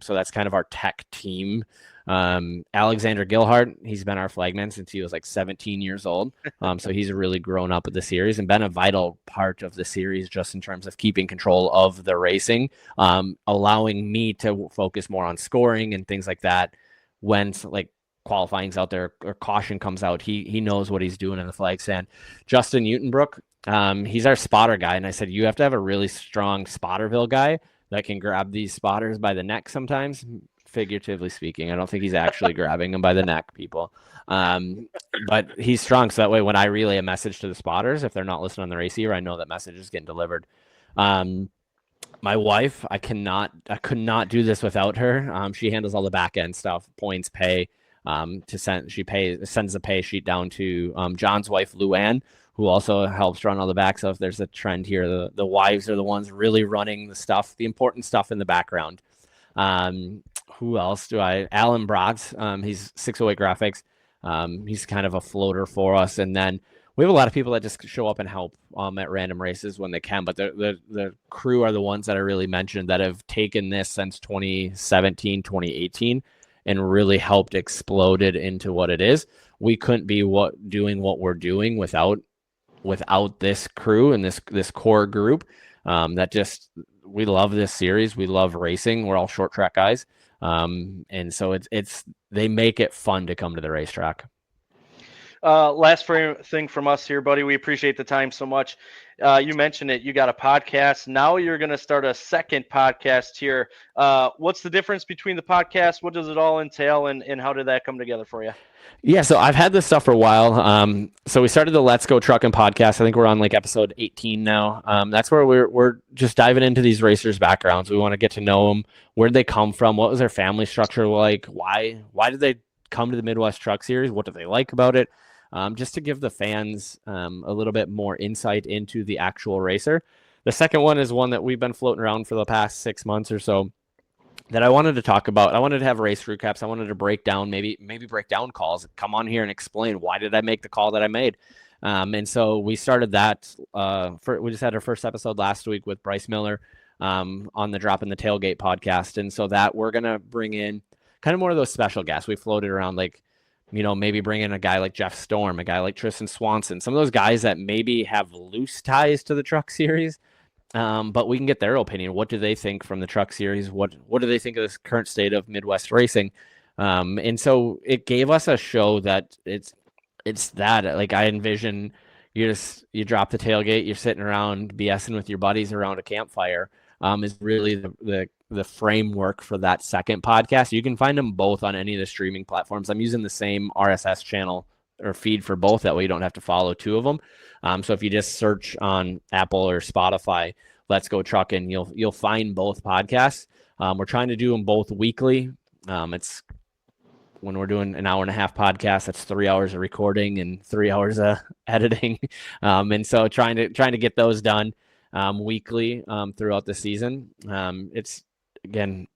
So that's kind of our tech team. Alexander Gilhart, he's been our flagman since he was like 17 years old. So he's really grown up with the series and been a vital part of the series just in terms of keeping control of the racing, allowing me to focus more on scoring and things like that. When like qualifying's out there or caution comes out, he knows what he's doing in the flag stand. Justin Utenbrook, he's our spotter guy, and I said you have to have a really strong Spotterville guy that can grab these spotters by the neck sometimes, figuratively speaking. I don't think he's actually grabbing them by the neck, people, but he's strong, so that way when I relay a message to the spotters, if they're not listening on the receiver, I know that message is getting delivered. My wife, I could not do this without her. She handles all the back end stuff, points, pay. Sends the pay sheet down to John's wife, Luann, who also helps run all the back. So if there's a trend here, the wives are the ones really running the stuff, the important stuff in the background. Who else do I? Alan Broggs, he's 608 Graphics. He's kind of a floater for us. And then we have a lot of people that just show up and help at random races when they can. But the crew are the ones that I really mentioned that have taken this since 2017, 2018. And really helped explode it into what it is. We couldn't be doing what we're doing without this crew and this core group. We love this series. We love racing. We're all short track guys, and so they make it fun to come to the racetrack. Last thing from us here, buddy. We appreciate the time so much. You mentioned it. You got a podcast. Now you're going to start a second podcast here. What's the difference between the podcast? What does it all entail, and how did that come together for you? Yeah, so I've had this stuff for a while. So we started the Let's Go Trucking podcast. I think we're on like episode 18 now. That's where we're just diving into these racers' backgrounds. We want to get to know them. Where did they come from? What was their family structure like? Why did they come to the Midwest Truck Series? What do they like about it? Just to give the fans a little bit more insight into the actual racer. The second one is one that we've been floating around for the past 6 months or so that I wanted to talk about. I wanted to have race recaps. I wanted to break down, maybe break down calls, come on here and explain why did I make the call that I made. And so we started that. We just had our first episode last week with Bryce Miller on the Drop in the Tailgate podcast. And so that we're going to bring in kind of more of those special guests. We floated around like, maybe bring in a guy like Jeff Storm, a guy like Tristan Swanson, some of those guys that maybe have loose ties to the Truck Series. But we can get their opinion. What do they think from the Truck Series? What do they think of this current state of Midwest racing? And so it gave us a show that it's that, like, I envision you drop the tailgate, you're sitting around BSing with your buddies around a campfire. Is really the framework for that second podcast. You can find them both on any of the streaming platforms. I'm using the same RSS channel or feed for both. That way you don't have to follow two of them. So if you just search on Apple or Spotify, Let's Go Truckin', you'll find both podcasts. We're trying to do them both weekly. It's when we're doing an hour and a half podcast, that's 3 hours of recording and 3 hours of editing. And so trying to get those done weekly throughout the season. It's, again,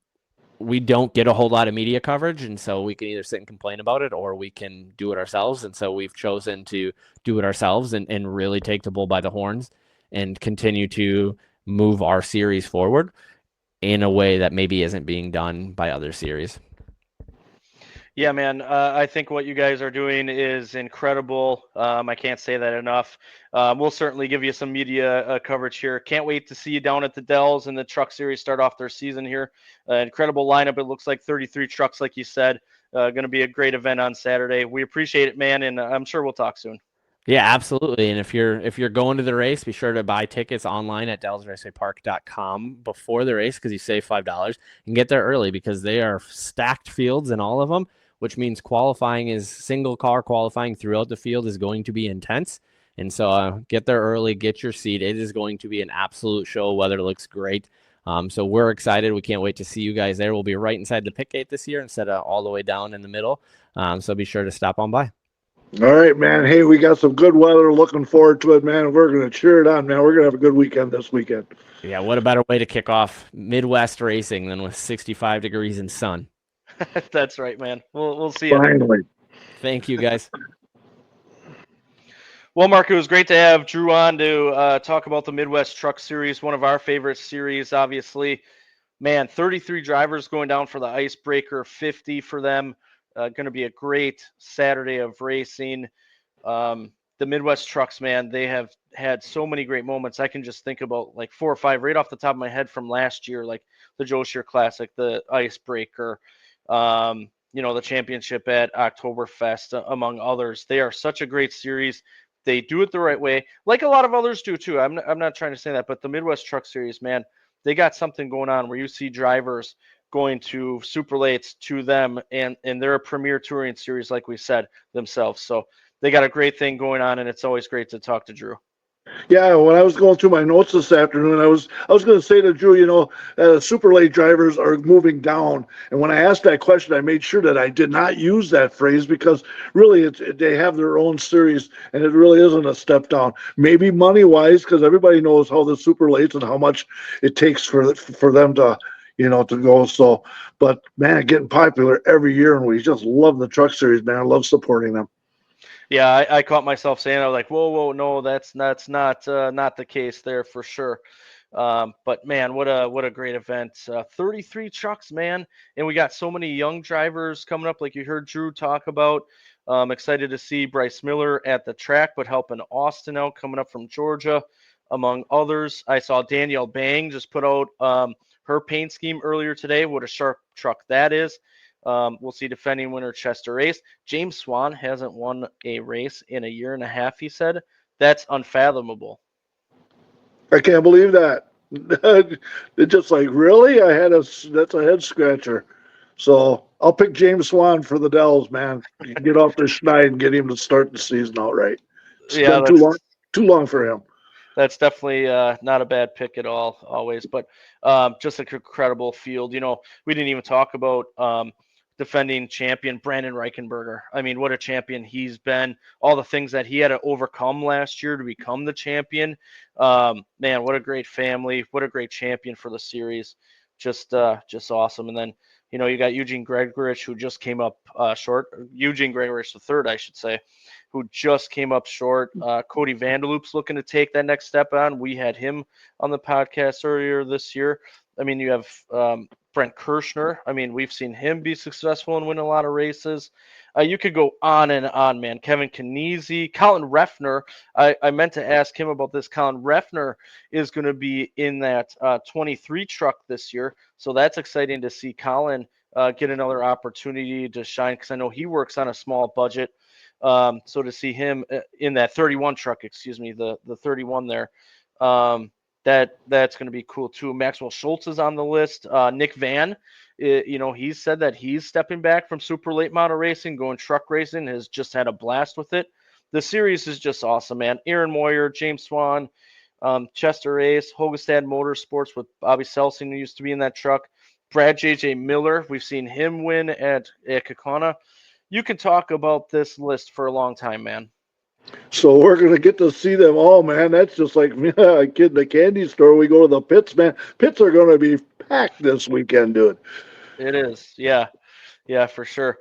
we don't get a whole lot of media coverage, and so we can either sit and complain about it or we can do it ourselves. And so we've chosen to do it ourselves and really take the bull by the horns and continue to move our series forward in a way that maybe isn't being done by other series. Yeah, man. I think what you guys are doing is incredible. I can't say that enough. We'll certainly give you some media coverage here. Can't wait to see you down at the Dells and the Truck Series start off their season here. Incredible lineup. It looks like 33 trucks, like you said. Going to be a great event on Saturday. We appreciate it, man, and I'm sure we'll talk soon. Yeah, absolutely. And if you're going to the race, be sure to buy tickets online at dellsracewaypark.com before the race, because you save $5 and get there early, because they are stacked fields in all of them, which means qualifying is single car qualifying throughout the field is going to be intense. And so get there early, get your seat. It is going to be an absolute show. Weather looks great. So we're excited. We can't wait to see you guys there. We'll be right inside the pit gate this year instead of all the way down in the middle. So be sure to stop on by. All right, man. Hey, we got some good weather. Looking forward to it, man. We're going to cheer it on, man. We're going to have a good weekend this weekend. Yeah, what a better way to kick off Midwest racing than with 65 degrees and sun. That's right, man. We'll see you. Finally. Thank you, guys. Well, Mark, it was great to have Drew on to talk about the Midwest Truck Series, one of our favorite series, obviously. Man, 33 drivers going down for the icebreaker, 50 for them. Going to be a great Saturday of racing. The Midwest Trucks, man, they have had so many great moments. I can just think about like 4 or 5 right off the top of my head from last year, like the Joe Shear Classic, the icebreaker, the championship at Oktoberfest, among others. They are such a great series. They do it the right way, like a lot of others do too. I'm not trying to say that, but the Midwest Truck Series, man, they got something going on where you see drivers going to super lates to them, and they're a premier touring series, like we said themselves. So they got a great thing going on, and it's always great to talk to Drew. Yeah, when I was going through my notes this afternoon, I was going to say to Drew, super late drivers are moving down. And when I asked that question, I made sure that I did not use that phrase, because really they have their own series, and it really isn't a step down. Maybe money-wise, because everybody knows how the super lates and how much it takes for them to to go. So, but man, getting popular every year, and we just love the Truck Series, man. I love supporting them. Yeah, I caught myself saying, I was like, whoa, no, that's not the case there for sure. But man, what a great event. 33 trucks, man. And we got so many young drivers coming up, like you heard Drew talk about. Excited to see Bryce Miller at the track, but helping Austin out, coming up from Georgia, among others. I saw Danielle Bang just put out her paint scheme earlier today. What a sharp truck that is. We'll see defending winner Chester Race. James Swan hasn't won a race in a year and a half, he said. That's unfathomable. I can't believe that. It's just like, really? That's a head scratcher. So I'll pick James Swan for the Dells, man. Get off the schneid and get him to start the season out right. It's Yeah, been too long for him. that's definitely not a bad pick at all, always. But just an incredible field. We didn't even talk about defending champion Brandon Reichenberger. I mean, what a champion he's been. All the things that he had to overcome last year to become the champion. Man, what a great family. What a great champion for the series. Just awesome. And then, you got Eugene Gregorich, who just came up short. Eugene Gregorich the third, I should say, who just came up short. Cody Vanderloop's looking to take that next step on. We had him on the podcast earlier this year. I mean, you have Brent Kirschner. I mean, we've seen him be successful and win a lot of races. You could go on and on, man. Kevin Kniese, Colin Refner. I meant to ask him about this. Colin Refner is going to be in that 23 truck this year. So that's exciting to see Colin get another opportunity to shine, because I know he works on a small budget. So to see him in that 31 truck, the 31 there, that's going to be cool too. Maxwell Schultz is on the list. Nick Van, he said that he's stepping back from super late model racing, going truck racing, has just had a blast with it. The series is just awesome, man. Aaron Moyer, James Swan, Chester Ace, Hogestad Motorsports with Bobby Selson, who used to be in that truck. Brad J.J. Miller, we've seen him win at Kaukauna. You can talk about this list for a long time, man. So we're going to get to see them all, man. That's just like a kid in the candy store. We go to the pits, man. Pits are going to be packed this weekend, dude. It is, yeah. Yeah, for sure.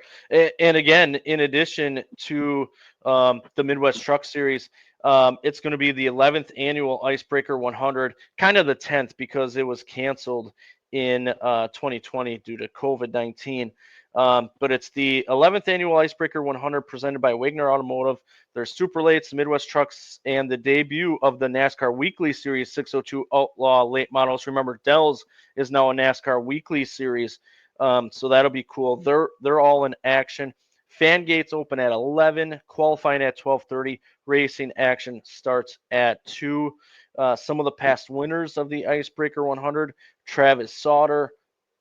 And again, in addition to the Midwest Truck Series, it's going to be the 11th annual Icebreaker 100, kind of the 10th because it was canceled in 2020 due to COVID-19. But it's the 11th annual Icebreaker 100 presented by Wagner Automotive. There's Super Lates, Midwest Trucks, and the debut of the NASCAR Weekly Series 602 Outlaw Late Models. Remember, Dells is now a NASCAR Weekly Series. So that'll be cool. They're all in action. Fan gates open at 11, qualifying at 12:30. Racing action starts at 2. Some of the past winners of the Icebreaker 100: Travis Sauter,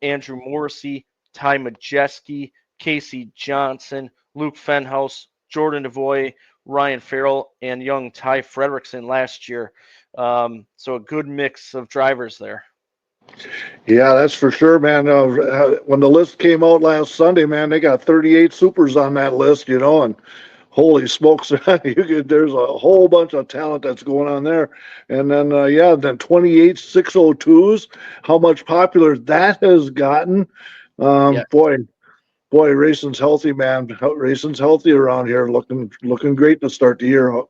Andrew Morrissey, Ty Majeski, Casey Johnson, Luke Fenhouse, Jordan DeVoy, Ryan Farrell, and young Ty Fredrickson last year. So a good mix of drivers there. Yeah, that's for sure, man. When the list came out last Sunday, man, they got 38 supers on that list, and holy smokes, there's a whole bunch of talent that's going on there. And then, then 28 602s, how much popular that has gotten. Boy, racing's healthy, man. Racing's healthy around here, looking great to start the year out.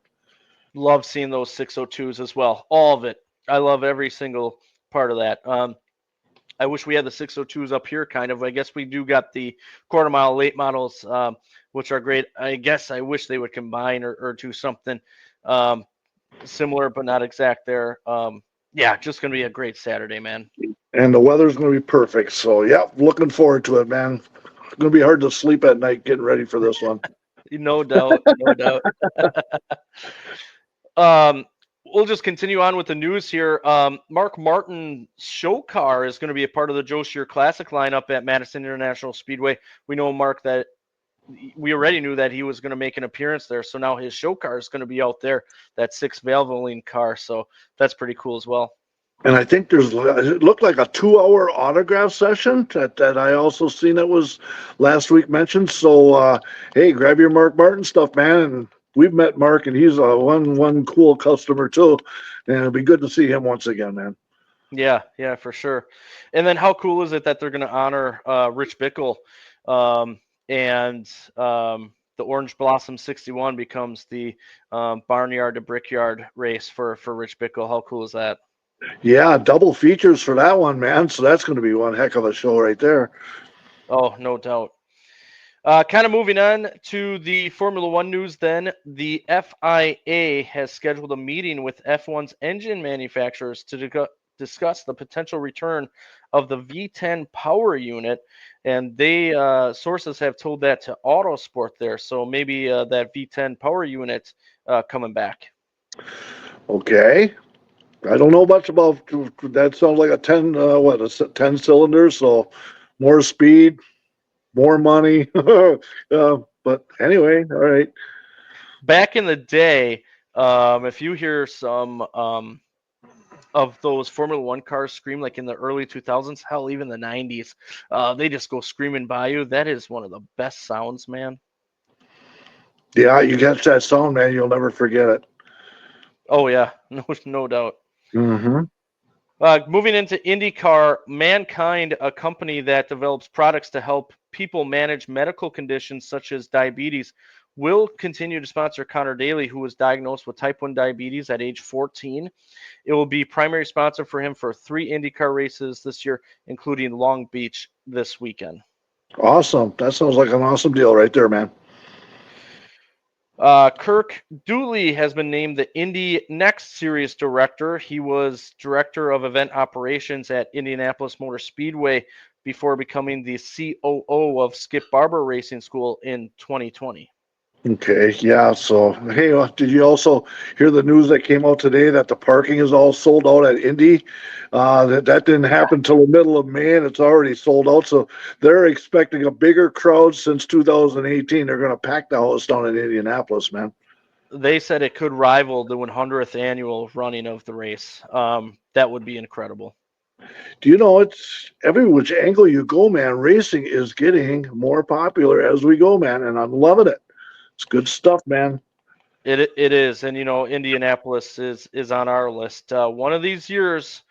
Love seeing those 602s as well. All of it. I love every single part of that. I wish we had the 602s up here, kind of. I guess we do got the quarter mile late models, which are great. I guess I wish they would combine or do something similar, but not exact there. Just going to be a great Saturday, man. And the weather's going to be perfect. So, looking forward to it, man. It's going to be hard to sleep at night getting ready for this one. No doubt. We'll just continue on with the news here. Mark Martin's show car is going to be a part of the Joe Shear Classic lineup at Madison International Speedway. We know, Mark, that we already knew that he was going to make an appearance there. So now his show car is going to be out there, that 6-valvoline car. So that's pretty cool as well. And I think it looked like a 2-hour autograph session that I also seen that was last week mentioned. So, hey, grab your Mark Martin stuff, man. And we've met Mark, and he's a one cool customer too. And it'll be good to see him once again, man. Yeah, for sure. And then how cool is it that they're going to honor Rich Bickle, and the Orange Blossom 61 becomes the Barnyard to Brickyard race for Rich Bickle. How cool is that? Yeah, double features for that one, man. So that's going to be one heck of a show right there. Oh, no doubt. Kind of moving on to the Formula One news then. The FIA has scheduled a meeting with F1's engine manufacturers to discuss the potential return of the V10 power unit, and they sources have told that to Autosport there. So maybe that V10 power unit coming back. Okay. I don't know much about that. Sounds like a 10 cylinders, so more speed, more money. But anyway, all right. Back in the day, if you hear some of those Formula One cars scream, like in the early 2000s, hell, even the 90s, they just go screaming by you. That is one of the best sounds, man. Yeah, you get that sound, man. You'll never forget it. Oh yeah, no doubt. Mm-hmm. Moving into IndyCar, Mankind, a company that develops products to help people manage medical conditions such as diabetes, will continue to sponsor Connor Daly, who was diagnosed with type 1 diabetes at age 14. It will be primary sponsor for him for 3 IndyCar races this year, including Long Beach this weekend. Awesome. That sounds like an awesome deal right there, man. Kirk Dooley has been named the Indy Next Series director. He was director of event operations at Indianapolis Motor Speedway before becoming the COO of Skip Barber Racing School in 2020. Okay, yeah. So, hey, did you also hear the news that came out today that the parking is all sold out at Indy? That didn't happen till the middle of May, and it's already sold out. So they're expecting a bigger crowd since 2018. They're going to pack the house down in Indianapolis, man. They said it could rival the 100th annual running of the race. That would be incredible. Do you know, it's every which angle you go, man, racing is getting more popular as we go, man, and I'm loving it. It's good stuff, man. It is, and Indianapolis is on our list. One of these years,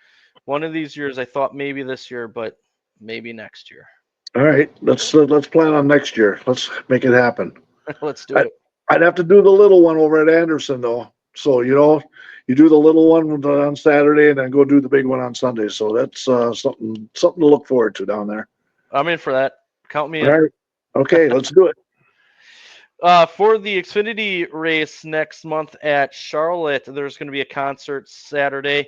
I thought maybe this year, but maybe next year. All right, let's plan on next year. Let's make it happen. Let's do it. I'd have to do the little one over at Anderson, though. So, you do the little one on Saturday and then go do the big one on Sunday. So that's something to look forward to down there. I'm in for that. Count me All in. right. Okay, let's do it. For the Xfinity race next month at Charlotte, there's going to be a concert Saturday.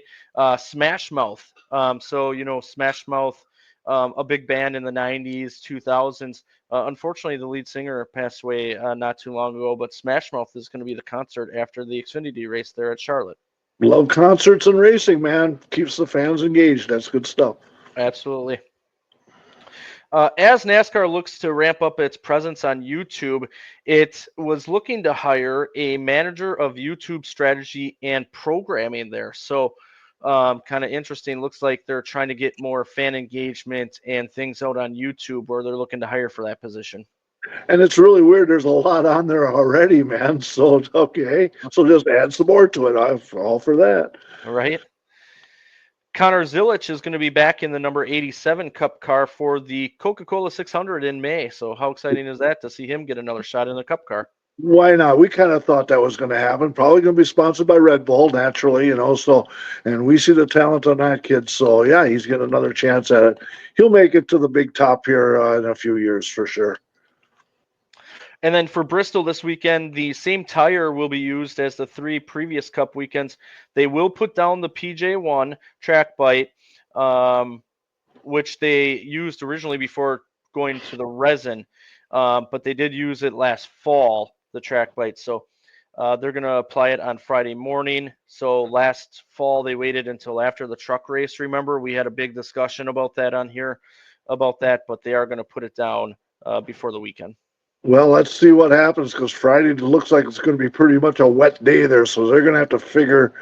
Smash Mouth. Smash Mouth, a big band in the 90s, 2000s. Unfortunately, the lead singer passed away not too long ago, but Smash Mouth is going to be the concert after the Xfinity race there at Charlotte. Love concerts and racing, man. Keeps the fans engaged. That's good stuff. Absolutely. As NASCAR looks to ramp up its presence on YouTube, it was looking to hire a manager of YouTube strategy and programming there. So kind of interesting. Looks like they're trying to get more fan engagement and things out on YouTube where they're looking to hire for that position. And it's really weird. There's a lot on there already, man. So, okay. So just add some more to it. I'm all for that. All right. Connor Zilich is going to be back in the number 87 Cup car for the Coca-Cola 600 in May. So how exciting is that to see him get another shot in the Cup car? Why not? We kind of thought that was going to happen. Probably going to be sponsored by Red Bull, naturally, So, and we see the talent on that kid. So, yeah, he's getting another chance at it. He'll make it to the big top here in a few years for sure. And then for Bristol this weekend, the same tire will be used as the 3 previous Cup weekends. They will put down the PJ1 track bite, which they used originally before going to the resin, but they did use it last fall, the track bite. So they're going to apply it on Friday morning. So last fall, they waited until after the truck race. Remember, we had a big discussion about that on here, but they are going to put it down before the weekend. Well, let's see what happens because Friday looks like it's going to be pretty much a wet day there, so they're going to have to figure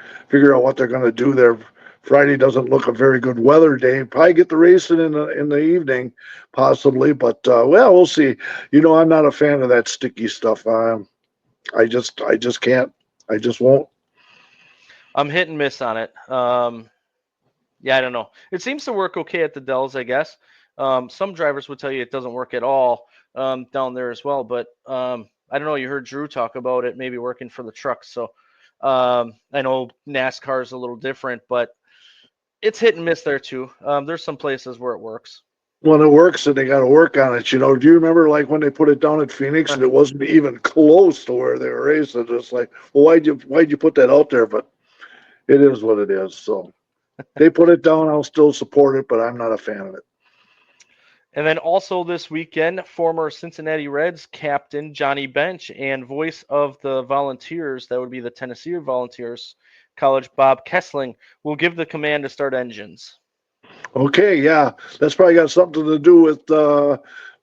out what they're going to do there. Friday doesn't look a very good weather day. Probably get the racing in the evening, possibly, but we'll see. I'm not a fan of that sticky stuff. I just can't. I just won't. I'm hit and miss on it. I don't know. It seems to work okay at the Dells, I guess. Some drivers would tell you it doesn't work at all down there as well. But I don't know. You heard Drew talk about it maybe working for the trucks. So I know NASCAR is a little different, but it's hit and miss there too. There's some places where it works. When it works and they got to work on it, do you remember like when they put it down at Phoenix and it wasn't even close to where they were racing? It's like, well, why'd you put that out there? But it is what it is. So They put it down, I'll still support it, but I'm not a fan of it. And then also this weekend, former Cincinnati Reds captain Johnny Bench and voice of the Volunteers, that would be the Tennessee Volunteers, college Bob Kessling, will give the command to start engines. Okay, yeah, that's probably got something to do with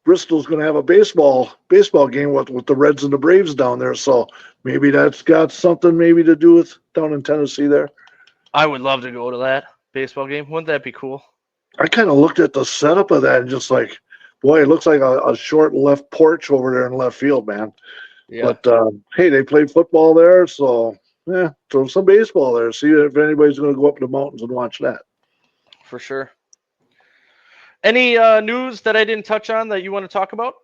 Bristol's going to have a baseball game with the Reds and the Braves down there. So maybe that's got something maybe to do with down in Tennessee there. I would love to go to that baseball game. Wouldn't that be cool? I kind of looked at the setup of that and just like, boy, it looks like a short left porch over there in left field, man. Yeah. But hey, they played football there, so yeah, throw some baseball there. See if anybody's going to go up in the mountains and watch that. For sure. Any news that I didn't touch on that you want to talk about?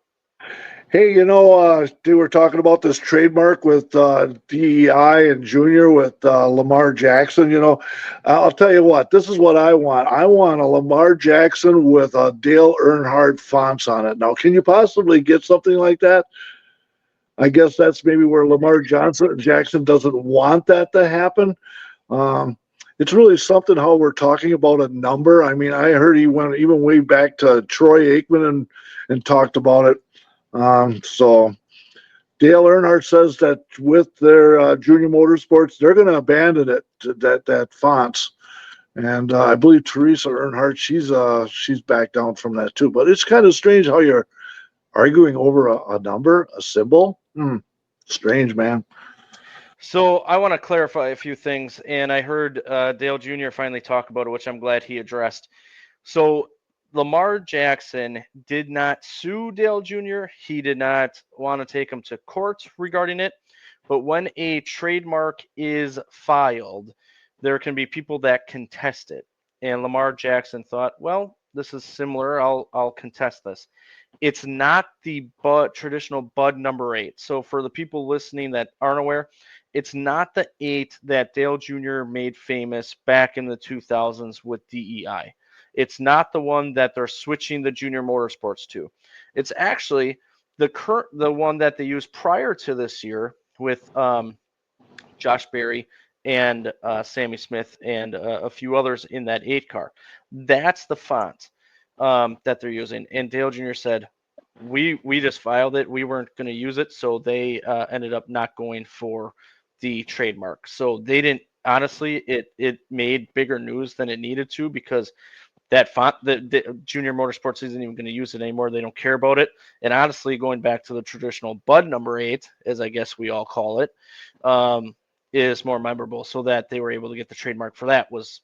Hey, they were talking about this trademark with DEI and Junior with Lamar Jackson. I'll tell you what, this is what I want. I want a Lamar Jackson with a Dale Earnhardt fonts on it. Now, can you possibly get something like that? I guess that's maybe where Lamar Jackson doesn't want that to happen. It's really something how we're talking about a number. I mean, I heard he went even way back to Troy Aikman and talked about it. So Dale Earnhardt says that with their Junior Motorsports, they're going to abandon it, that fonts. And I believe Teresa Earnhardt, she's back down from that too. But it's kind of strange how you're arguing over a number, a symbol. Strange, man. So I want to clarify a few things, and I heard Dale Jr. finally talk about it, which I'm glad he addressed. So Lamar Jackson did not sue Dale Jr. He did not want to take him to court regarding it. But when a trademark is filed, there can be people that contest it. And Lamar Jackson thought, well, this is similar. I'll contest this. It's not the traditional Bud number 8. So for the people listening that aren't aware, it's not the 8 that Dale Jr. made famous back in the 2000s with DEI. It's not the one that they're switching the Junior Motorsports to. It's actually the one that they used prior to this year with Josh Berry and Sammy Smith and a few others in that 8 car. That's the font that they're using. And Dale Jr. said, we just filed it. We weren't going to use it. So they ended up not going for the trademark. So they didn't, honestly, it made bigger news than it needed to, because that font, the Junior Motorsports isn't even going to use it anymore. They don't care about it. And honestly, going back to the traditional Bud number 8, as I guess we all call it, is more memorable. So that they were able to get the trademark for that was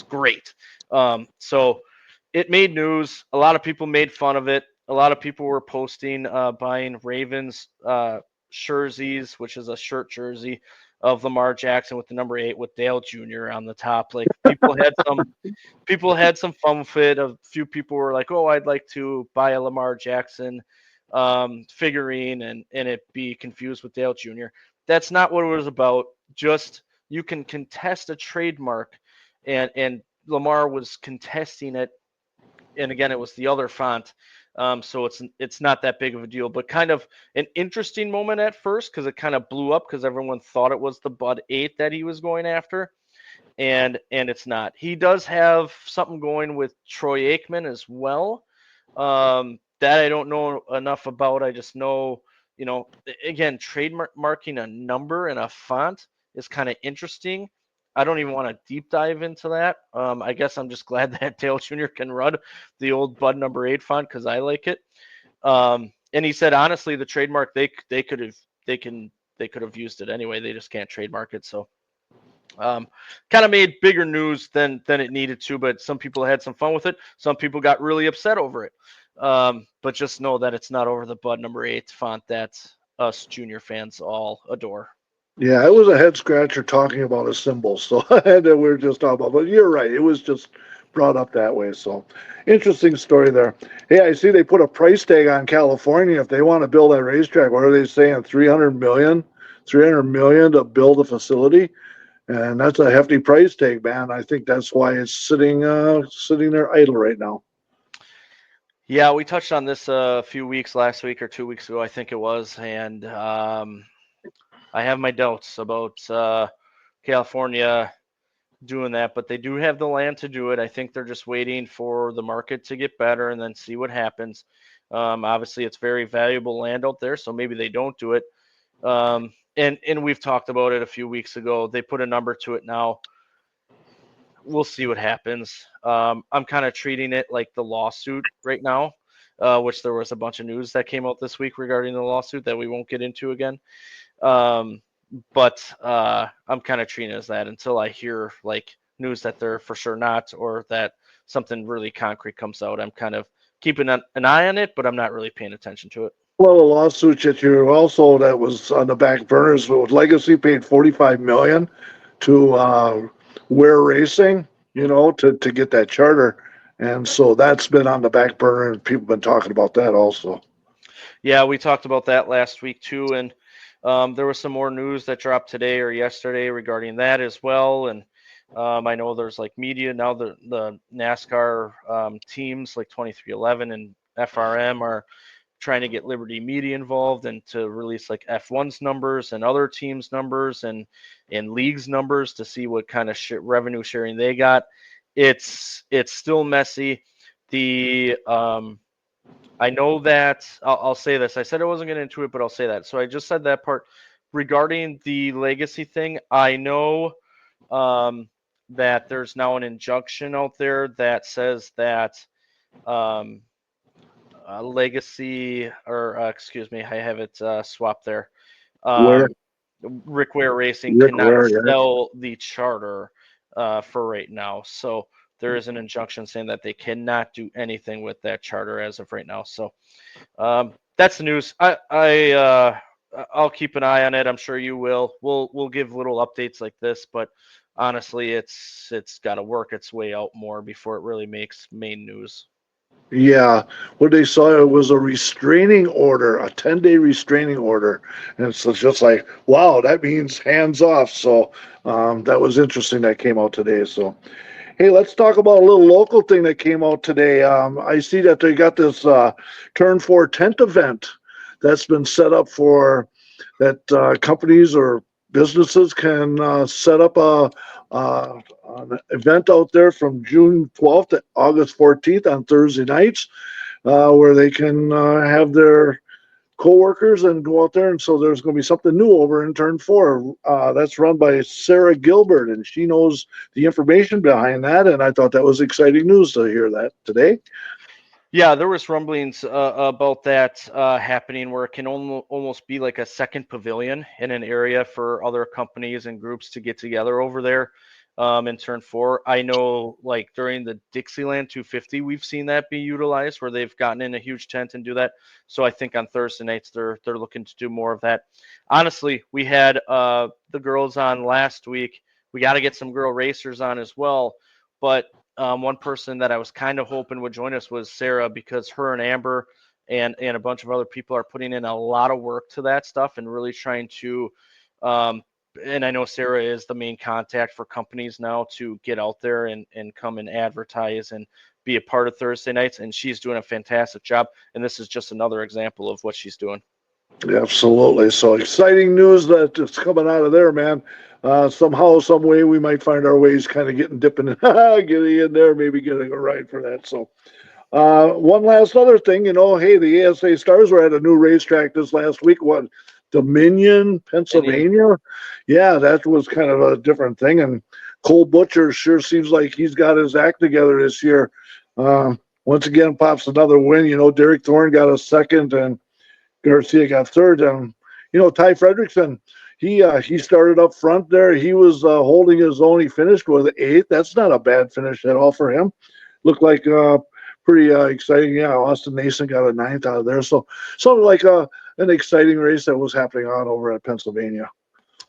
great. So it made news. A lot of people made fun of it. A lot of people were posting buying Ravens jerseys, which is a shirt jersey of Lamar Jackson with the number 8 with Dale Jr. on the top. Like people had some fun with it. A few people were like, "Oh, I'd like to buy a Lamar Jackson figurine and it be confused with Dale Jr." That's not what it was about. Just you can contest a trademark, and Lamar was contesting it. And again, it was the other font. So it's not that big of a deal, but kind of an interesting moment at first, because it kind of blew up because everyone thought it was the Bud 8 that he was going after, and it's not. He does have something going with Troy Aikman as well. That I don't know enough about. I just know, again, trademarking a number and a font is kind of interesting. I don't even want to deep dive into that. I guess I'm just glad that Dale Jr. can run the old Bud number 8 font, because I like it. And he said, honestly, the trademark they could have used it anyway. They just can't trademark it. So kind of made bigger news than it needed to. But some people had some fun with it. Some people got really upset over it. But just know that it's not over the Bud number 8 font that us Junior fans all adore. Yeah, it was a head scratcher talking about a symbol. So that we were just talking about. But you're right. It was just brought up that way. So interesting story there. Hey, I see they put a price tag on California if they want to build that racetrack. What are they saying? $300 million to build a facility. And that's a hefty price tag, man. I think that's why it's sitting there idle right now. Yeah, we touched on this a few weeks, last week or 2 weeks ago, I think it was. And I have my doubts about California doing that, but they do have the land to do it. I think they're just waiting for the market to get better and then see what happens. Obviously, it's very valuable land out there, so maybe they don't do it. And we've talked about it a few weeks ago. They put a number to it now. We'll see what happens. I'm kind of treating it like the lawsuit right now, which there was a bunch of news that came out this week regarding the lawsuit that we won't get into again. But I'm kind of treating it as that until I hear like news that they're for sure not, or that something really concrete comes out. I'm kind of keeping an eye on it, but I'm not really paying attention to it. Well, a lawsuit that you also that was on the back burners with Legacy paid $45 million to Ware Racing, to get that charter, and so that's been on the back burner, and people have been talking about that also. Yeah, we talked about that last week too, and there was some more news that dropped today or yesterday regarding that as well. And I know there's like media now. The NASCAR teams like 2311 and FRM are trying to get Liberty Media involved and to release like F1's numbers and other teams' numbers and leagues' numbers to see what kind of revenue sharing they got. It's still messy. I know that I'll say this. I said I wasn't getting into it, but I'll say that. So I just said that part regarding the legacy thing. I know that there's now an injunction out there that says that legacy, or excuse me, I have it swapped there. Ware, Rick Ware Racing Rick cannot Ware, yeah. sell the charter for right now. So there is an injunction saying that they cannot do anything with that charter as of right now. So that's the news. I'll keep an eye on it. I'm sure you will. We'll give little updates like this, but honestly, it's got to work its way out more before it really makes main news. Yeah, what they saw was a restraining order, a 10-day restraining order, and so it's just like, wow, that means hands off. So that was interesting that came out today. So, hey, let's talk about a little local thing that came out today. I see that they got this Turn 4 tent event that's been set up for that companies or businesses can set up an event out there from June 12th to August 14th on Thursday nights, where they can have their co-workers and go out there. And so there's going to be something new over in Turn 4. That's run by Sarah Gilbert, and she knows the information behind that. And I thought that was exciting news to hear that today. Yeah, there was rumblings about that happening, where it can almost be like a second pavilion in an area for other companies and groups to get together over there in Turn 4. I know, like during the Dixieland 250, we've seen that be utilized, where they've gotten in a huge tent and do that. So I think on Thursday nights they're looking to do more of that. Honestly, we had the girls on last week. We got to get some girl racers on as well, but one person that I was kind of hoping would join us was Sarah, because her and Amber and a bunch of other people are putting in a lot of work to that stuff and really trying to and I know Sarah is the main contact for companies now to get out there and come and advertise and be a part of Thursday nights, and she's doing a fantastic job, and this is just another example of what she's doing. Absolutely. So exciting news that it's coming out of there, man. Somehow, some way, we might find our ways kind of dipping getting in there, maybe getting a ride for that. So one last other thing, hey, the ASA Stars were at a new racetrack this last week. What, Dominion, Pennsylvania? Yeah, that was kind of a different thing. And Cole Butcher sure seems like he's got his act together this year. Once again, pops another win. Derek Thorne got a second, and Garcia got third. And Ty Fredrickson, he started up front there. He was holding his own. He finished with 8th. That's not a bad finish at all for him. Looked like pretty exciting. Yeah, Austin Nason got a 9th out of there. So something like an exciting race that was happening on over at Pennsylvania.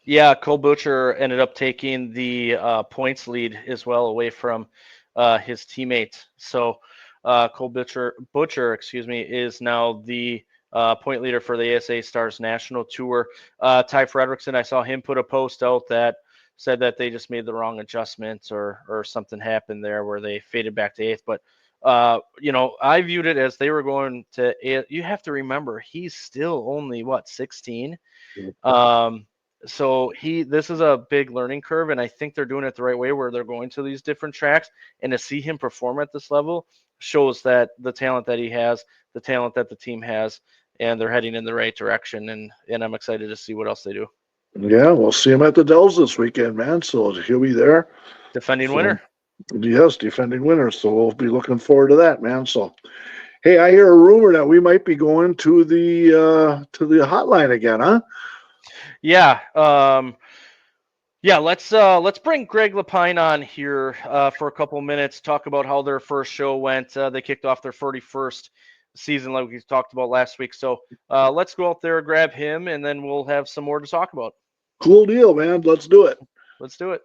Yeah, Cole Butcher ended up taking the points lead as well away from his teammate. So Cole Butcher, is now the point leader for the ASA Stars National Tour. Ty Fredrickson, I saw him put a post out that said that they just made the wrong adjustments or something happened there where they faded back to 8th. But I viewed it as they were going to 8th. You have to remember, he's still only 16. So this is a big learning curve, and I think they're doing it the right way, where they're going to these different tracks, and to see him perform at this level shows that the talent that he has, the talent that the team has, and they're heading in the right direction. And I'm excited to see what else they do. Yeah, we'll see him at the Dells this weekend, man. So he'll be there. Defending So, winner. yes, defending winner. So we'll be looking forward to that, man. So, hey, I hear a rumor that we might be going to the hotline again, huh? Yeah. Yeah, let's bring Greg LePine on here for a couple minutes, talk about how their first show went. They kicked off their 41st season, like we talked about last week. So let's go out there, grab him, and then we'll have some more to talk about. Cool deal, man. Let's do it. Let's do it.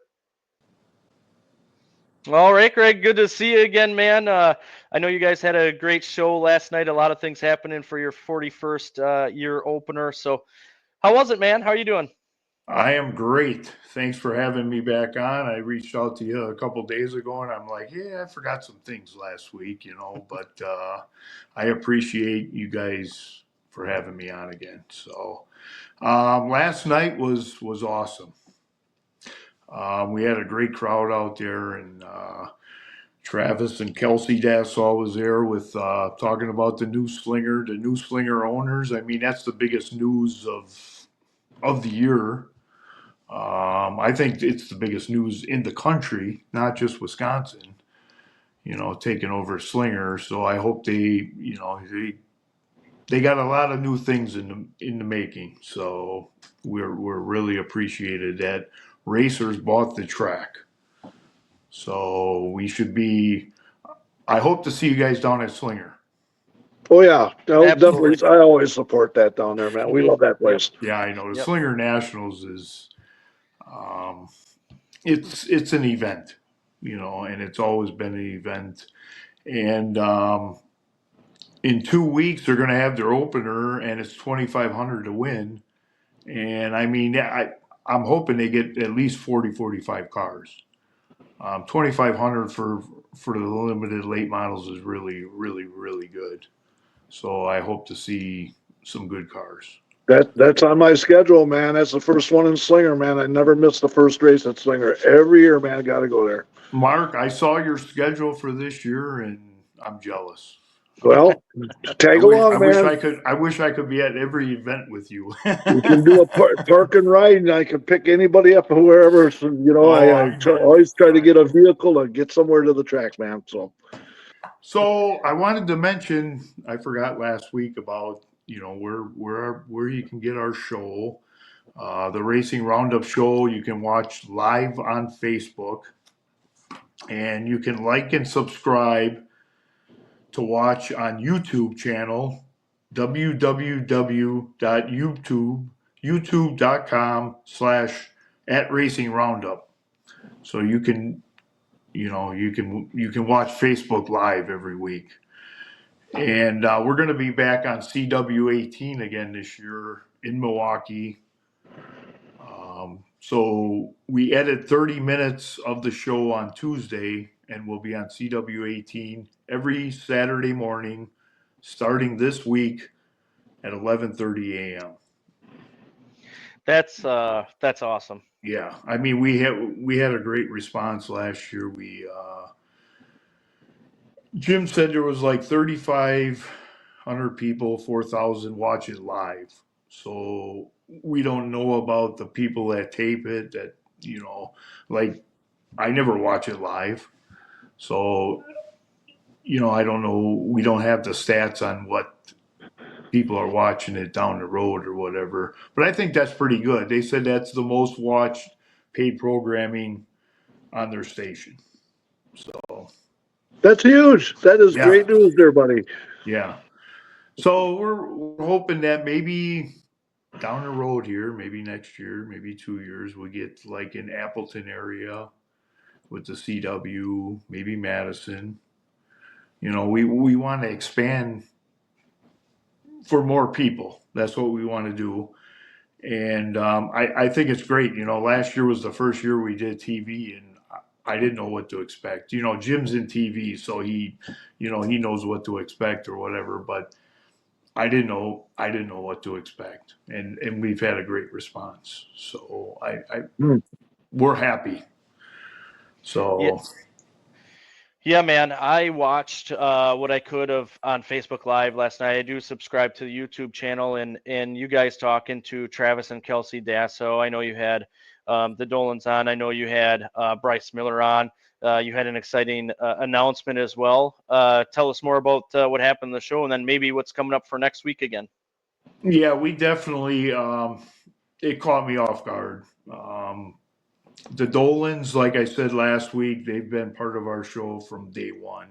All right, Greg, good to see you again, man. I know you guys had a great show last night. A lot of things happening for your 41st year opener. So how was it, man? How are you doing? I am great. Thanks for having me back on. I reached out to you a couple days ago, and I'm like, yeah, I forgot some things last week, but I appreciate you guys for having me on again. So last night was awesome. We had a great crowd out there, and Travis and Kelsey Dassall was there with talking about the new slinger owners. I mean, that's the biggest news of the year. I think it's the biggest news in the country, not just Wisconsin, taking over Slinger. So I hope they got a lot of new things in the making. So we're really appreciated that racers bought the track. So we should be. I hope to see you guys down at Slinger. Oh yeah, definitely. Absolutely. I always support that down there, man. We love that place. Yeah, I know. The Yep. Slinger Nationals is, it's an event, and it's always been an event. And in 2 weeks, they're going to have their opener, and it's 2,500 to win. And I mean, I'm hoping they get at least 45 cars. 2,500 for the limited late models is really, really, really good. So I hope to see some good cars. That's on my schedule, man. That's the first one in Slinger, man. I never miss the first race at Slinger. Every year, man, I got to go there. Mark, I saw your schedule for this year, and I'm jealous. Well, tag along, man. I wish I could be at every event with you. We can do a park and ride, and I can pick anybody up wherever. So, I always try to get a vehicle and get somewhere to the track, man. So I wanted to mention, I forgot last week about where you can get our show, the Racing Roundup show. You can watch live on Facebook, and you can like and subscribe to watch on YouTube channel youtube.com/@racingroundup. So you can watch Facebook Live every week. And we're going to be back on CW18 again this year in Milwaukee. So we edit 30 minutes of the show on Tuesday, and we'll be on CW18 every Saturday morning, starting this week at 11:30 a.m. That's awesome. Yeah, I mean we had a great response last year. Jim said there was like 3,500 people, 4,000 watch it live. So we don't know about the people that tape it. That like I never watch it live, so I don't know. We don't have the stats on what people are watching it down the road or whatever. But I think that's pretty good. They said that's the most watched paid programming on their station. So That's huge. That is great news there, buddy. Yeah. So we're hoping that maybe down the road here, maybe next year, maybe 2 years, we get like in Appleton area with the CW, maybe Madison. We want to expand for more people. That's what we want to do. And I think it's great. Last year was the first year we did TV, and I didn't know what to expect. Jim's in TV, so he knows what to expect or whatever. But I didn't know what to expect, and we've had a great response. So we're happy. Yeah, So yeah, man. I watched what I could of on Facebook Live last night. I do subscribe to the YouTube channel, and you guys talking to Travis and Kelsey Dasso. I know you had the Dolans on. I know you had Bryce Miller on. You had an exciting announcement as well. Tell us more about what happened in the show, and then maybe what's coming up for next week again. yeah, we definitely it caught me off guard. The Dolans, like I said last week, they've been part of our show from day one,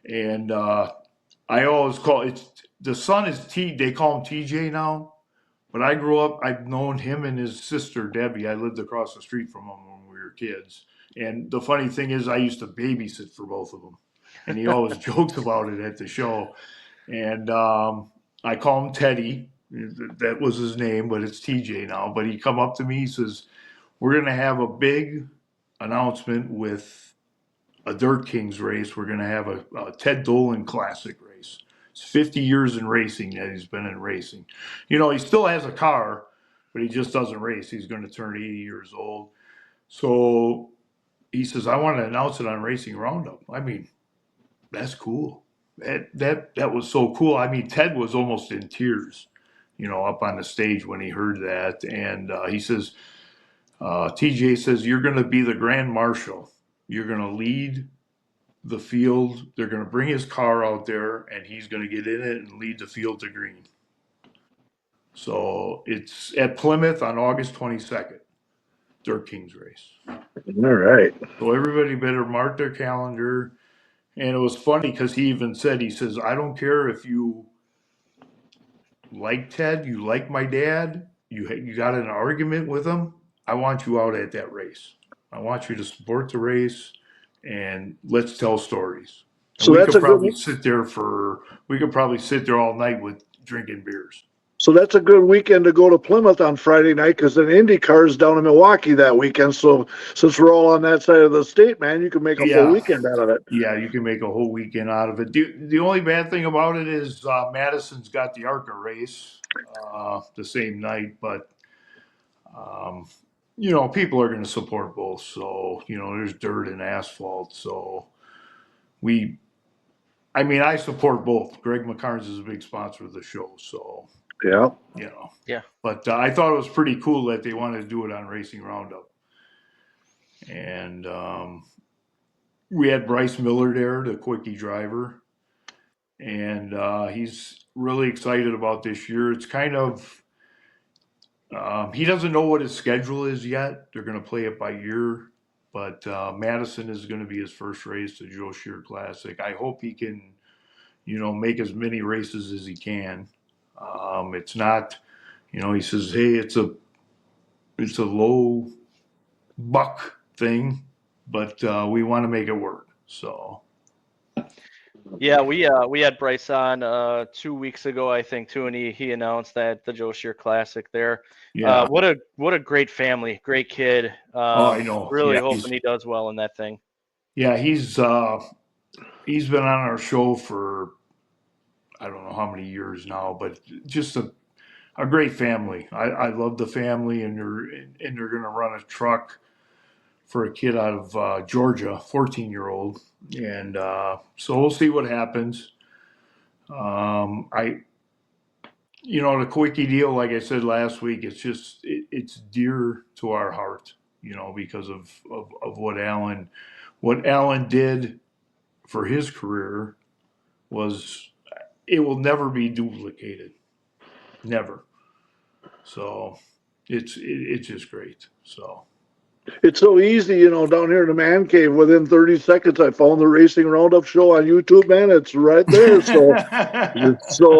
and I always call it the son is T. They call him TJ now, but I grew up. I've known him and his sister Debbie. I lived across the street from them when we were kids. And the funny thing is, I used to babysit for both of them, and he always jokes about it at the show. And I call him Teddy. That was his name, but it's TJ now. But he come up to me, he says, "We're gonna have a big announcement with a Dirt Kings race. We're gonna have a Ted Dolan Classic race. It's 50 years in racing that he's been in racing. You know, he still has a car, but he just doesn't race. He's going to turn 80 years old. So he says, I want to announce it on Racing Roundup. I mean, that's cool. That was so cool. I mean, Ted was almost in tears, you know, up on the stage when he heard that. And he says, TJ says, you're going to be the Grand Marshal. You're going to lead the field. They're going to bring his car out there, and he's going to get in it and lead the field to green. So it's at Plymouth on August 22nd, Dirt Kings race. All right. So everybody better mark their calendar. And it was funny because he even said, he says, I don't care if you like Ted, you like my dad, you got in an argument with him. I want you out at that race. I want you to support the race, and let's tell stories. And So we that's could a good. probably sit there all night with drinking beers. So that's a good weekend to go to Plymouth on Friday night because then IndyCar is down in Milwaukee that weekend. So since we're all on that side of the state, man, you can make a full weekend out of it. Yeah, you can make a whole weekend out of it. The only bad thing about it is Madison's got the ARCA race the same night, but you know, people are going to support both. So, you know, there's dirt and asphalt. So I support both. Greg McCarnes is a big sponsor of the show. So, Yeah. you know. Yeah. But I thought it was pretty cool that they wanted to do it on Racing Roundup. And we had Bryce Miller there, the quickie driver. And he's really excited about this year. It's kind of, he doesn't know what his schedule is yet. They're going to play it by year. But Madison is going to be his first race, the Joe Shear Classic. I hope he can, you know, make as many races as he can. It's not, you know, he says, hey, it's a low buck thing, but we want to make it work. So. Yeah, we had Bryce on 2 weeks ago, I think, too, and he announced that the Joe Shear Classic there. Yeah. What a great family, great kid. I know. Really Yeah, hoping he does well in that thing. Yeah, he's been on our show for I don't know how many years now, but just a great family. I love the family, and they're going to run a truck for a kid out of Georgia, 14-year-old, and so we'll see what happens. You know, the quickie deal, like I said last week, it's dear to our heart, you know, because of what Alan did for his career it will never be duplicated. Never. So it's just great. So It's so easy, you know, down here in the man cave. Within 30 seconds, I found the Racing Roundup show on YouTube, man. It's right there. So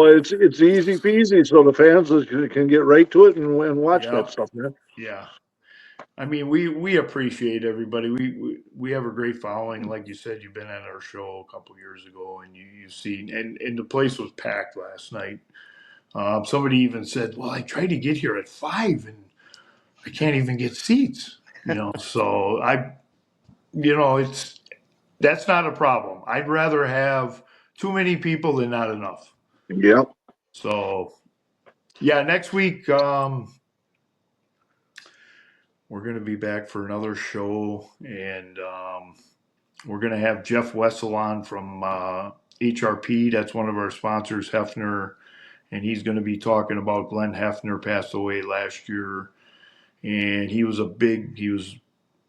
it's easy peasy. So the fans can get right to it and watch that stuff, man. Yeah. I mean, we appreciate everybody. We have a great following. Like you said, you've been at our show a couple years ago, and you've seen, and the place was packed last night. Somebody even said, "Well, I tried to get here at 5, and I can't even get seats." You know, so that's not a problem. I'd rather have too many people than not enough. Yep. So, yeah, next week we're going to be back for another show, and we're going to have Jeff Wessel on from HRP. That's one of our sponsors, Hefner, and he's going to be talking about Glenn Hefner passed away last year, and he was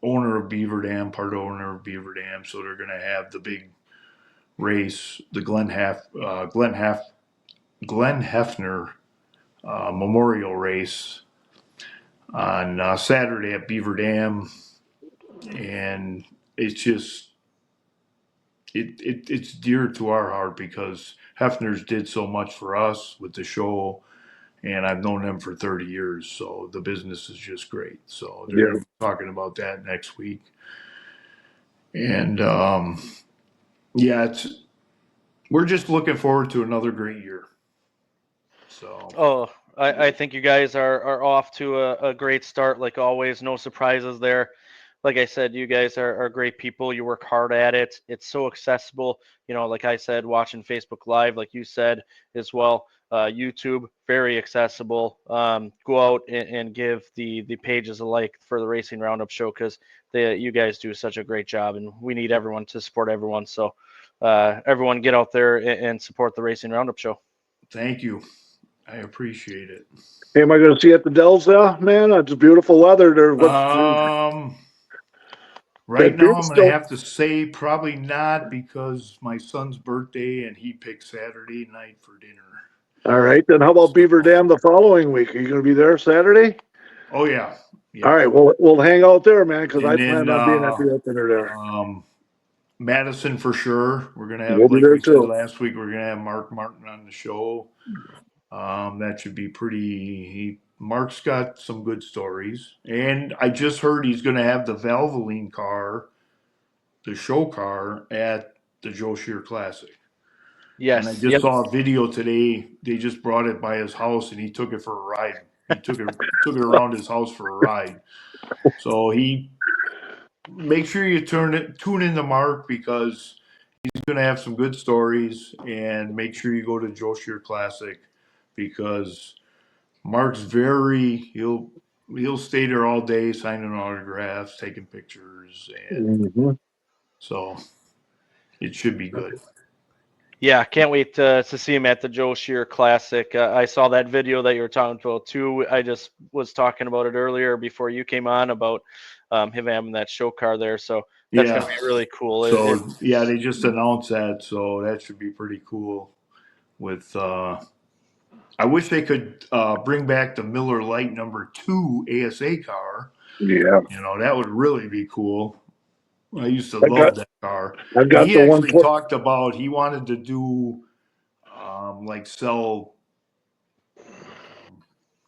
owner of Beaver Dam, part owner of Beaver Dam. So they're going to have the big race, the Glenn Hefner Memorial Race on Saturday at Beaver Dam, and it's just it's dear to our heart because Hefner's did so much for us with the show, and I've known them for 30 years, so the business is just great. So they're going to be talking about that next week, and yeah, we're just looking forward to another great year. So I think you guys are off to a great start, like always. No surprises there. Like I said, you guys are great people. You work hard at it. It's so accessible. Like I said, watching Facebook Live, like you said as well. YouTube, very accessible. Go out and give the pages a like for the Racing Roundup show because you guys do such a great job, and we need everyone to support everyone. So everyone get out there and support the Racing Roundup show. Thank you. I appreciate it. Hey, am I going to see you at the Dells there, man? It's beautiful weather there. Right now, I'm going to have to say probably not because my son's birthday and he picked Saturday night for dinner. All right. Then how about Beaver Dam the following week? Are you going to be there Saturday? Oh, yeah. All right. Well, we'll hang out there, man, because I then, plan on being at the opener there. Madison for sure. We're going to have, We'll be like there we said too. last week, we're going to have Mark Martin on the show. That should be pretty. Mark's got some good stories. And I just heard he's going to have the Valvoline car, the show car, at the Joe Shear Classic. Yes. And I just saw a video today. They just brought it by his house and he took it for a ride. He took it around his house for a ride. So make sure you tune in to Mark because he's going to have some good stories, and make sure you go to Joe Shear Classic because Mark's he'll stay there all day signing autographs, taking pictures, and so it should be good. Yeah, can't wait to see him at the Joe Shear Classic. I saw that video that you were talking about too. I just was talking about it earlier before you came on about him having that show car there. So that's going to be really cool. So they just announced that, so that should be pretty cool. With I wish they could bring back the Miller Lite #2 ASA car. Yeah, that would really be cool. I used to love that car. He actually talked about he wanted to do like sell,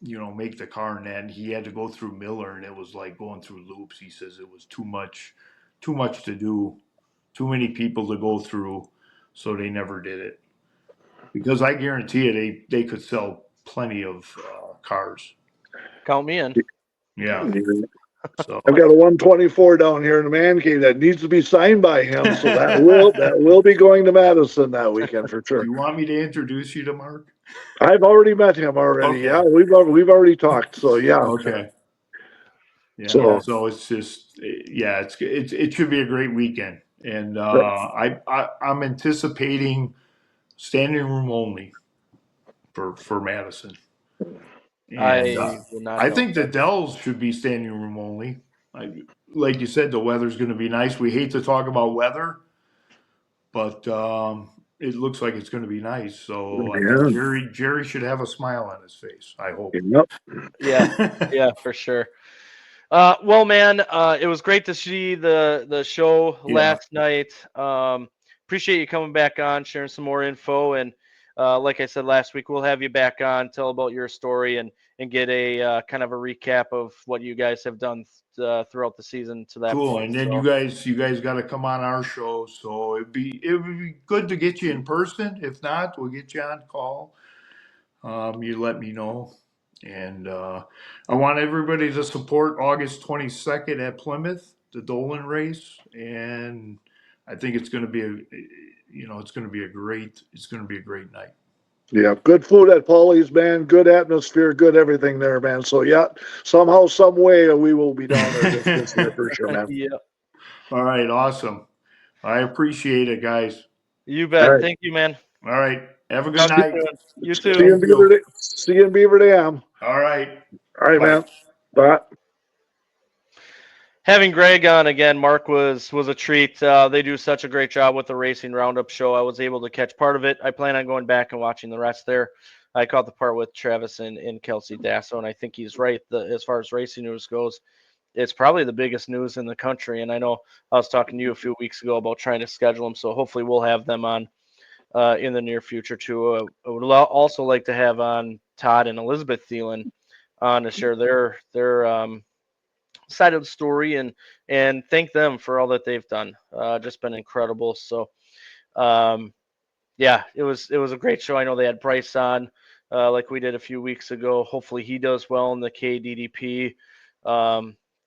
make the car, and then he had to go through Miller, and it was like going through loops. He says it was too much to do, too many people to go through, so they never did it. Because I guarantee you, they could sell plenty of cars. Count me in. Yeah. So I've got a 124 down here in the man cave that needs to be signed by him, so that will be going to Madison that weekend for sure. Do you want me to introduce you to Mark? I've already met him already. Okay. Yeah, we've already talked. So yeah. Okay. Yeah. So it's just it should be a great weekend, and I'm anticipating standing room only for Madison. And, I think the Dells should be standing room only. Like you said, the weather's going to be nice. We hate to talk about weather, but it looks like it's going to be nice. So I think Jerry should have a smile on his face. I hope. Yep. Yeah, for sure. Well, man, it was great to see the show last night. Appreciate you coming back on, sharing some more info, and like I said last week, we'll have you back on, tell about your story, and get a kind of a recap of what you guys have done throughout the season to that point. And then you guys got to come on our show. So it would be good to get you in person. If not, we'll get you on call. You let me know. And I want everybody to support August 22nd at Plymouth, the Dolan race, and I think it's going to be a great night. Yeah, good food at Paulie's, man. Good atmosphere, good everything there, man. So yeah, somehow, some way, we will be down there this year for sure, man. Yeah, All right, awesome. I appreciate it, guys. you All bet. right. Thank you, man. All right, have a good Talk to you night. soon. You See too. you in Thank Beaver you. Dam. See you in Beaver Dam. All right, All right, bye. man. Bye. Having Greg on again, Mark was a treat. They do such a great job with the Racing Roundup show. I was able to catch part of it. I plan on going back and watching the rest there. I caught the part with Travis and Kelsey Dasso, and I think he's right. As far as racing news goes, it's probably the biggest news in the country. And I know I was talking to you a few weeks ago about trying to schedule them, so hopefully we'll have them on in the near future too. I would also like to have on Todd and Elizabeth Thielen on to share their side of the story and thank them for all that they've done. Just been incredible. So yeah, it was a great show. I know they had Bryce on like we did a few weeks ago. Hopefully he does well in the KDDP.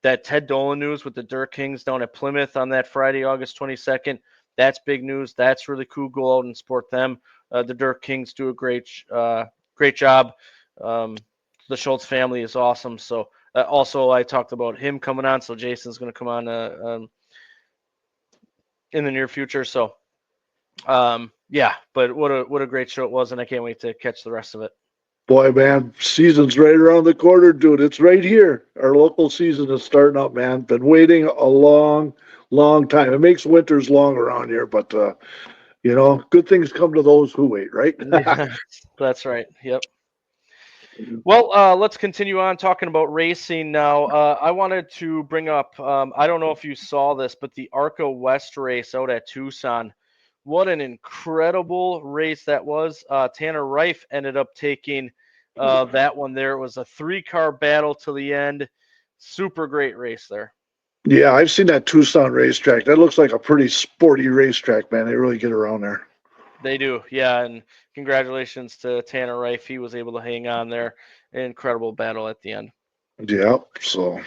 That Ted Dolan news with the Dirt Kings down at Plymouth on that Friday, August 22nd. That's big news. That's really cool. Go out and support them. The Dirt Kings do a great job. The Schultz family is awesome. So also I talked about him coming on. So Jason's going to come on in the near future. So yeah, but what a great show it was, and I can't wait to catch the rest of it. Boy, man, season's right around the corner, dude. It's right here. Our local season is starting up, man. Been waiting a long, long time. It makes winters long around here, but good things come to those who wait, right? Yeah, that's right. Yep. Well, let's continue on talking about racing now. I wanted to bring up, I don't know if you saw this, but the ARCA West race out at Tucson. What an incredible race that was. Tanner Reif ended up taking that one there. It was a 3-car battle to the end. Super great race there. Yeah, I've seen that Tucson racetrack. That looks like a pretty sporty racetrack, man. They really get around there. They do, yeah, and congratulations to Tanner Reif. He was able to hang on there. Incredible battle at the end. Yeah, so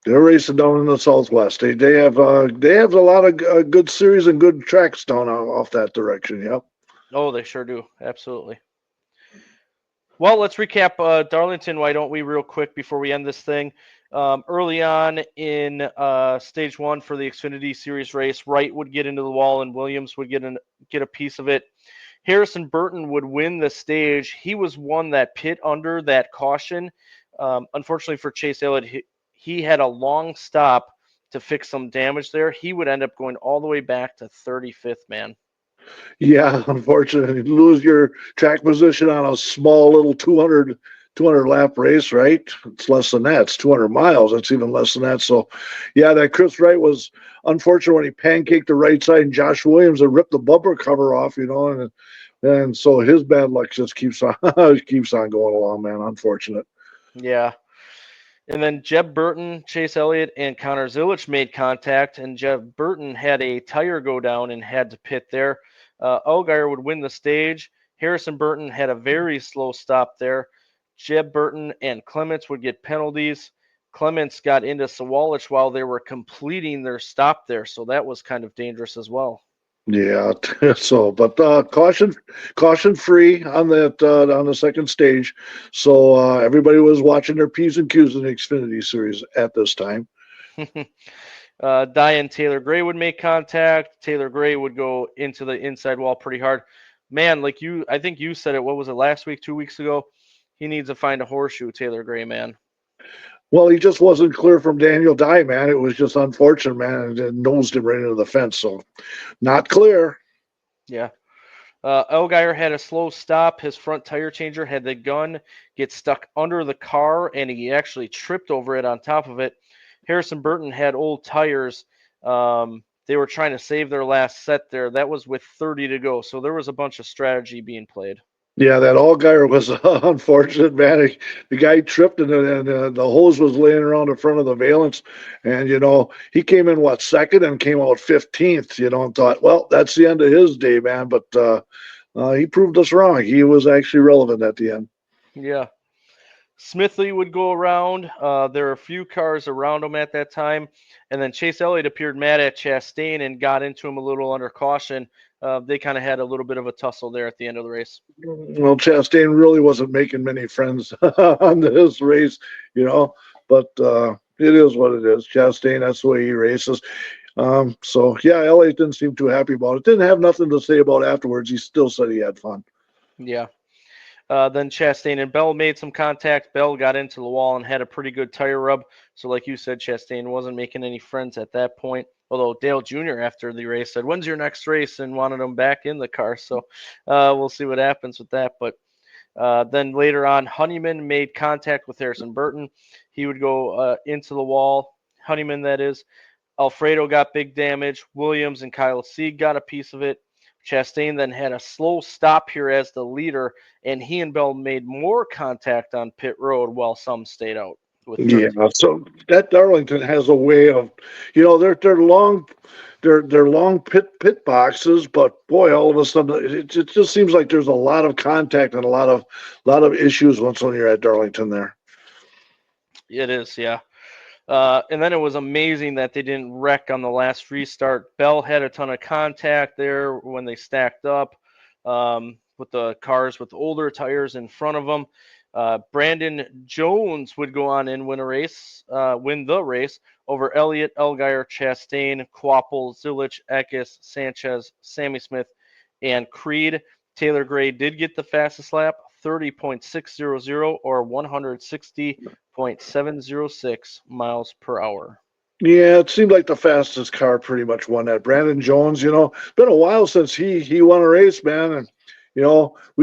they're racing down in the Southwest. They have a lot of good series and good tracks down off that direction. Yep. Oh, they sure do. Absolutely. Well, let's recap Darlington. Why don't we real quick before we end this thing? Early on in stage 1 for the Xfinity Series race, Wright would get into the wall and Williams would get a piece of it. Harrison Burton would win the stage. He was one that pit under that caution. Unfortunately for Chase Elliott, he had a long stop to fix some damage there. He would end up going all the way back to 35th, man. Yeah, unfortunately, you lose your track position on a small little 200 lap race, right? It's less than that. It's 200 miles. It's even less than that. So, yeah, that Chris Wright was unfortunate when he pancaked the right side, and Josh Williams had ripped the bumper cover off, and so his bad luck just keeps on keeps on going along, man. Unfortunate. Yeah. And then Jeb Burton, Chase Elliott, and Connor Zilich made contact, and Jeb Burton had a tire go down and had to pit there. Allgaier would win the stage. Harrison Burton had a very slow stop there. Jeb Burton and Clements would get penalties. Clements got into Sawalich while they were completing their stop there, so that was kind of dangerous as well. Yeah, so but caution free on that on the second stage. So everybody was watching their P's and Q's in the Xfinity series at this time. Diane Taylor Gray would make contact. Taylor Gray would go into the inside wall pretty hard. Man, I think you said it. What was it last week, 2 weeks ago? He needs to find a horseshoe, Taylor Gray, man. Well, he just wasn't clear from Daniel Dye, man. It was just unfortunate, man. And it nosed him right into the fence. So not clear. Yeah. Allgaier had a slow stop. His front tire changer had the gun get stuck under the car, and he actually tripped over it on top of it. Harrison Burton had old tires. They were trying to save their last set there. That was with 30 to go. So there was a bunch of strategy being played. Yeah, that Allgaier was unfortunate, man. The guy tripped, and the hose was laying around in front of the valence. And, he came in, second and came out 15th, and thought, well, that's the end of his day, man. But he proved us wrong. He was actually relevant at the end. Yeah. Smithley would go around. There were a few cars around him at that time. And then Chase Elliott appeared mad at Chastain and got into him a little under caution. they kind of had a little bit of a tussle there at the end of the race. Well, Chastain really wasn't making many friends on this race, but it is what it is. Chastain, that's the way he races. So, yeah, Elliott didn't seem too happy about it. Didn't have nothing to say about it afterwards. He still said he had fun. Yeah. Then Chastain and Bell made some contact. Bell got into the wall and had a pretty good tire rub. So like you said, Chastain wasn't making any friends at that point. Although Dale Jr. after the race said, "When's your next race?" and wanted him back in the car. So we'll see what happens with that. But then later on, Honeyman made contact with Harrison Burton. He would go into the wall. Honeyman, that is. Alfredo got big damage. Williams and Kyle Sieg got a piece of it. Chastain then had a slow stop here as the leader, and he and Bell made more contact on pit road while some stayed out. Yeah, so that Darlington has a way of, they're long pit boxes, but boy, all of a sudden it just seems like there's a lot of contact and a lot of issues when you're at Darlington there. It is, yeah. And then it was amazing that they didn't wreck on the last restart. Bell had a ton of contact there when they stacked up with the cars with older tires in front of them. Brandon Jones would go on and win the race over Elliott, Allgaier, Chastain, Kvapil, Zilich, Eckes, Sanchez, Sammy Smith, and Creed. Taylor Gray did get the fastest lap, 30.600 or 160.706 miles per hour. Yeah, it seemed like the fastest car pretty much won that. Brandon Jones, it's been a while since he won a race, man. And, we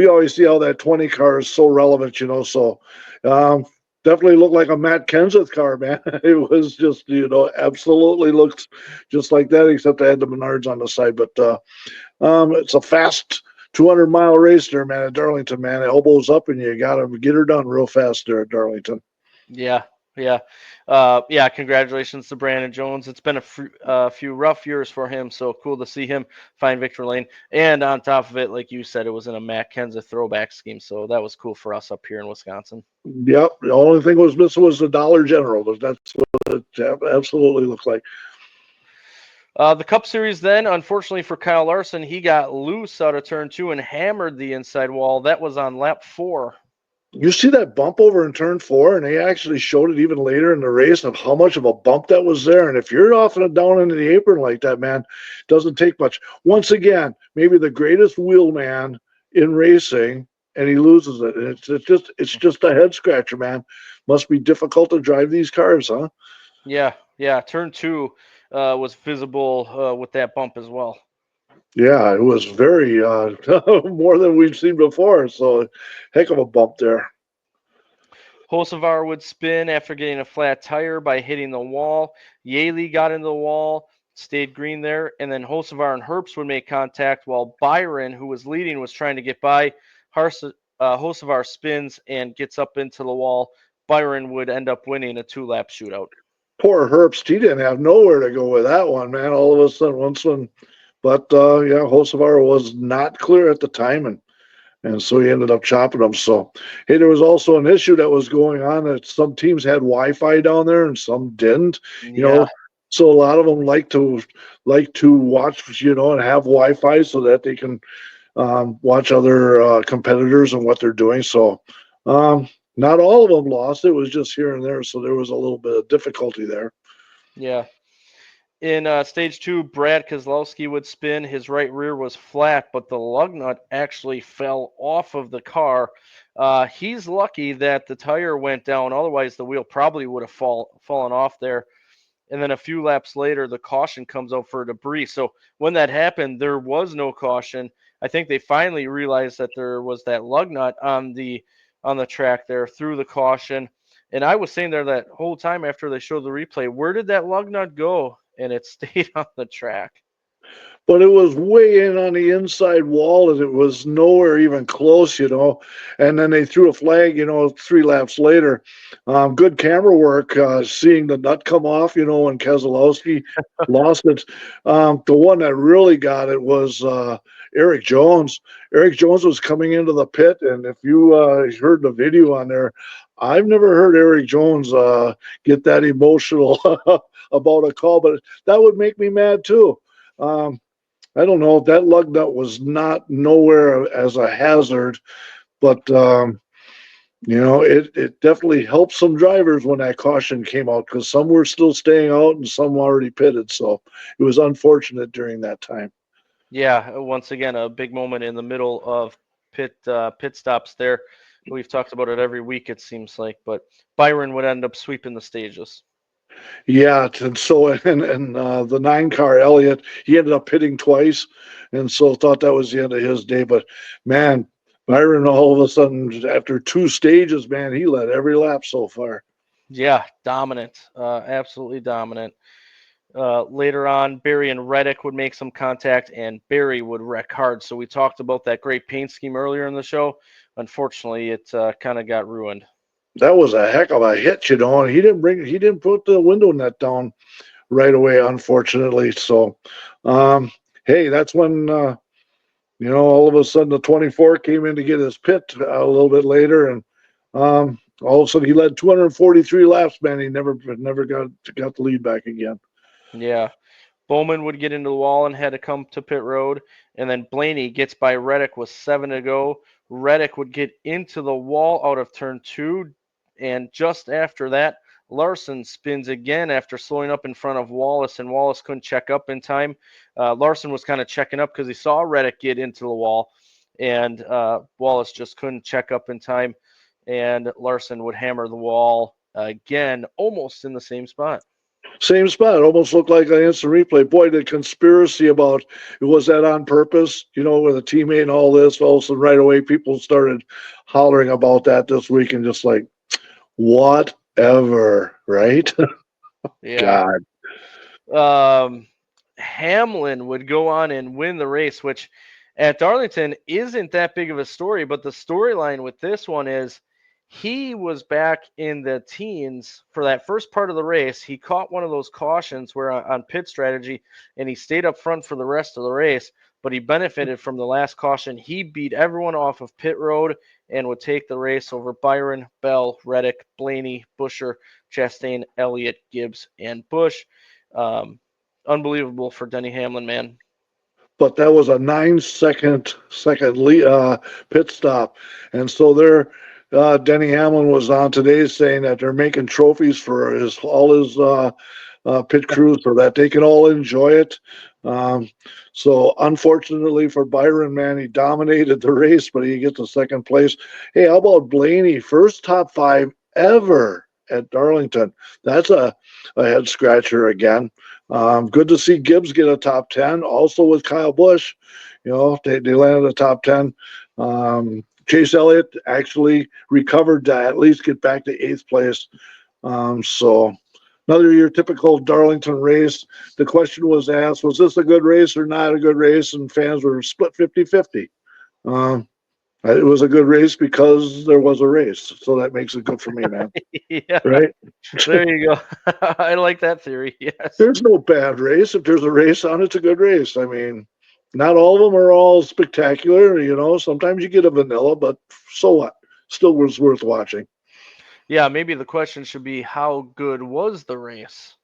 always see how that 20 car is so relevant, so definitely looked like a Matt Kenseth car, man. It was just, absolutely looks just like that, except they had the Menards on the side. But it's a fast 200-mile race there, man, at Darlington, man. Elbows up, and you got to get her done real fast there at Darlington. Yeah. Congratulations to Brandon Jones. It's been a few rough years for him, so cool to see him find victory lane. And on top of it, like you said, it was in a Matt Kenseth throwback scheme, so that was cool for us up here in Wisconsin. Yep. The only thing was missing was the Dollar General. That's what it absolutely looked like. The Cup Series then, unfortunately for Kyle Larson, he got loose out of turn 2 and hammered the inside wall. That was on lap 4. You see that bump over in turn 4, and they actually showed it even later in the race of how much of a bump that was there. And if you're off and down into the apron like that, man, it doesn't take much. Once again, maybe the greatest wheelman in racing, and he loses it. And it's just a head scratcher, man. Must be difficult to drive these cars, huh? Yeah. Turn 2 was visible with that bump as well. Yeah, it was very more than we've seen before. So, heck of a bump there. Hocevar would spin after getting a flat tire by hitting the wall. Yaley got into the wall, stayed green there, and then Hocevar and Herbst would make contact while Byron, who was leading, was trying to get by. Hocevar spins and gets up into the wall. Byron would end up winning a 2-lap shootout. Poor Herbst, he didn't have nowhere to go with that one, man. All of a sudden, but Hocevar was not clear at the time, and so he ended up chopping them. So, hey, there was also an issue that was going on that some teams had Wi-Fi down there and some didn't. So a lot of them like to watch, and have Wi-Fi so that they can watch other competitors and what they're doing. So, not all of them lost. It was just here and there, so there was a little bit of difficulty there. Yeah. In stage 2, Brad Kozlowski would spin. His right rear was flat, but the lug nut actually fell off of the car. He's lucky that the tire went down. Otherwise, the wheel probably would have fallen off there. And then a few laps later, the caution comes out for debris. So when that happened, there was no caution. I think they finally realized that there was that lug nut on the track there through the caution. And I was saying there that whole time after they showed the replay, where did that lug nut go? And it stayed on the track. But it was way in on the inside wall, and it was nowhere even close, And then they threw a flag, 3 laps later. Good camera work, seeing the nut come off, when Keselowski lost it. The one that really got it was Eric Jones. Eric Jones was coming into the pit, and if you heard the video on there, I've never heard Eric Jones get that emotional about a call, but that would make me mad too. I don't know. That lug nut was not nowhere as a hazard, but it definitely helped some drivers when that caution came out because some were still staying out and some already pitted. So it was unfortunate during that time. Yeah, once again, a big moment in the middle of pit stops there. We've talked about it every week, it seems like, but Byron would end up sweeping the stages. Yeah, and so and the 9 car Elliott, he ended up pitting twice, and so thought that was the end of his day. But man, Byron all of a sudden after 2 stages, man, he led every lap so far. Yeah, dominant, absolutely dominant. Later on, Barry and Reddick would make some contact, and Barry would wreck hard. So we talked about that great paint scheme earlier in the show. Unfortunately, it kind of got ruined. That was a heck of a hit, and he didn't put the window net down right away, unfortunately. So, hey, that's when all of a sudden the 24 came in to get his pit a little bit later, and all of a sudden he led 243 laps. Man, he never got the lead back again. Yeah. Bowman would get into the wall and had to come to pit road. And then Blaney gets by Reddick with 7 to go. Reddick would get into the wall out of turn 2. And just after that, Larson spins again after slowing up in front of Wallace, and Wallace couldn't check up in time. Larson was kind of checking up because he saw Reddick get into the wall, and Wallace just couldn't check up in time. And Larson would hammer the wall again, almost in the same spot. Same spot. It almost looked like an instant replay. Boy, the conspiracy about was that on purpose, with a teammate and all this. All of a sudden, right away, people started hollering about that this week and just like, whatever, right? Yeah. God. Hamlin would go on and win the race, which at Darlington isn't that big of a story, but the storyline with this one is he was back in the teens for that first part of the race. He caught one of those cautions where on pit strategy, and he stayed up front for the rest of the race, but he benefited from the last caution. He beat everyone off of pit road and would take the race over Byron, Bell, Reddick, Blaney, Busher, Chastain, Elliott, Gibbs, and Busch. Unbelievable for Denny Hamlin, man. But that was a 9-second pit stop, and so Denny Hamlin was on today saying that they're making trophies for all his pit crews so that they can all enjoy it. So unfortunately for Byron, man, he dominated the race, but he gets a second place. Hey, how about Blaney? First top 5 ever at Darlington. That's a head scratcher again. Good to see Gibbs get a top 10. Also with Kyle Busch, they landed a top 10. Chase Elliott actually recovered to at least get back to 8th place. So another your typical Darlington race. The question was asked, was this a good race or not a good race? And fans were split 50-50. It was a good race because there was a race. So that makes it good for me, man. Yeah. Right? There you go. I like that theory. Yes. There's no bad race. If there's a race on, it's a good race. I mean, not all of them are all spectacular. Sometimes you get a vanilla, but so what? Still was worth watching. Yeah, maybe the question should be, how good was the race?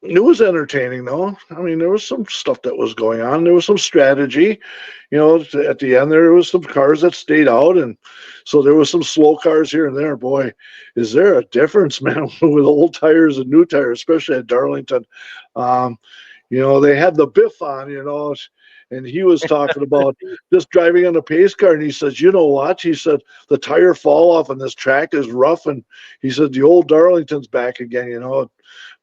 It was entertaining, though. I mean, there was some stuff that was going on. There was some strategy. At the end, there was some cars that stayed out, and so there was some slow cars here and there. Boy, is there a difference, man, with old tires and new tires, especially at Darlington. They had the Biff on, and he was talking about just driving on a pace car, and he says, you know what? He said, the tire fall off on this track is rough, and he said, the old Darlington's back again, it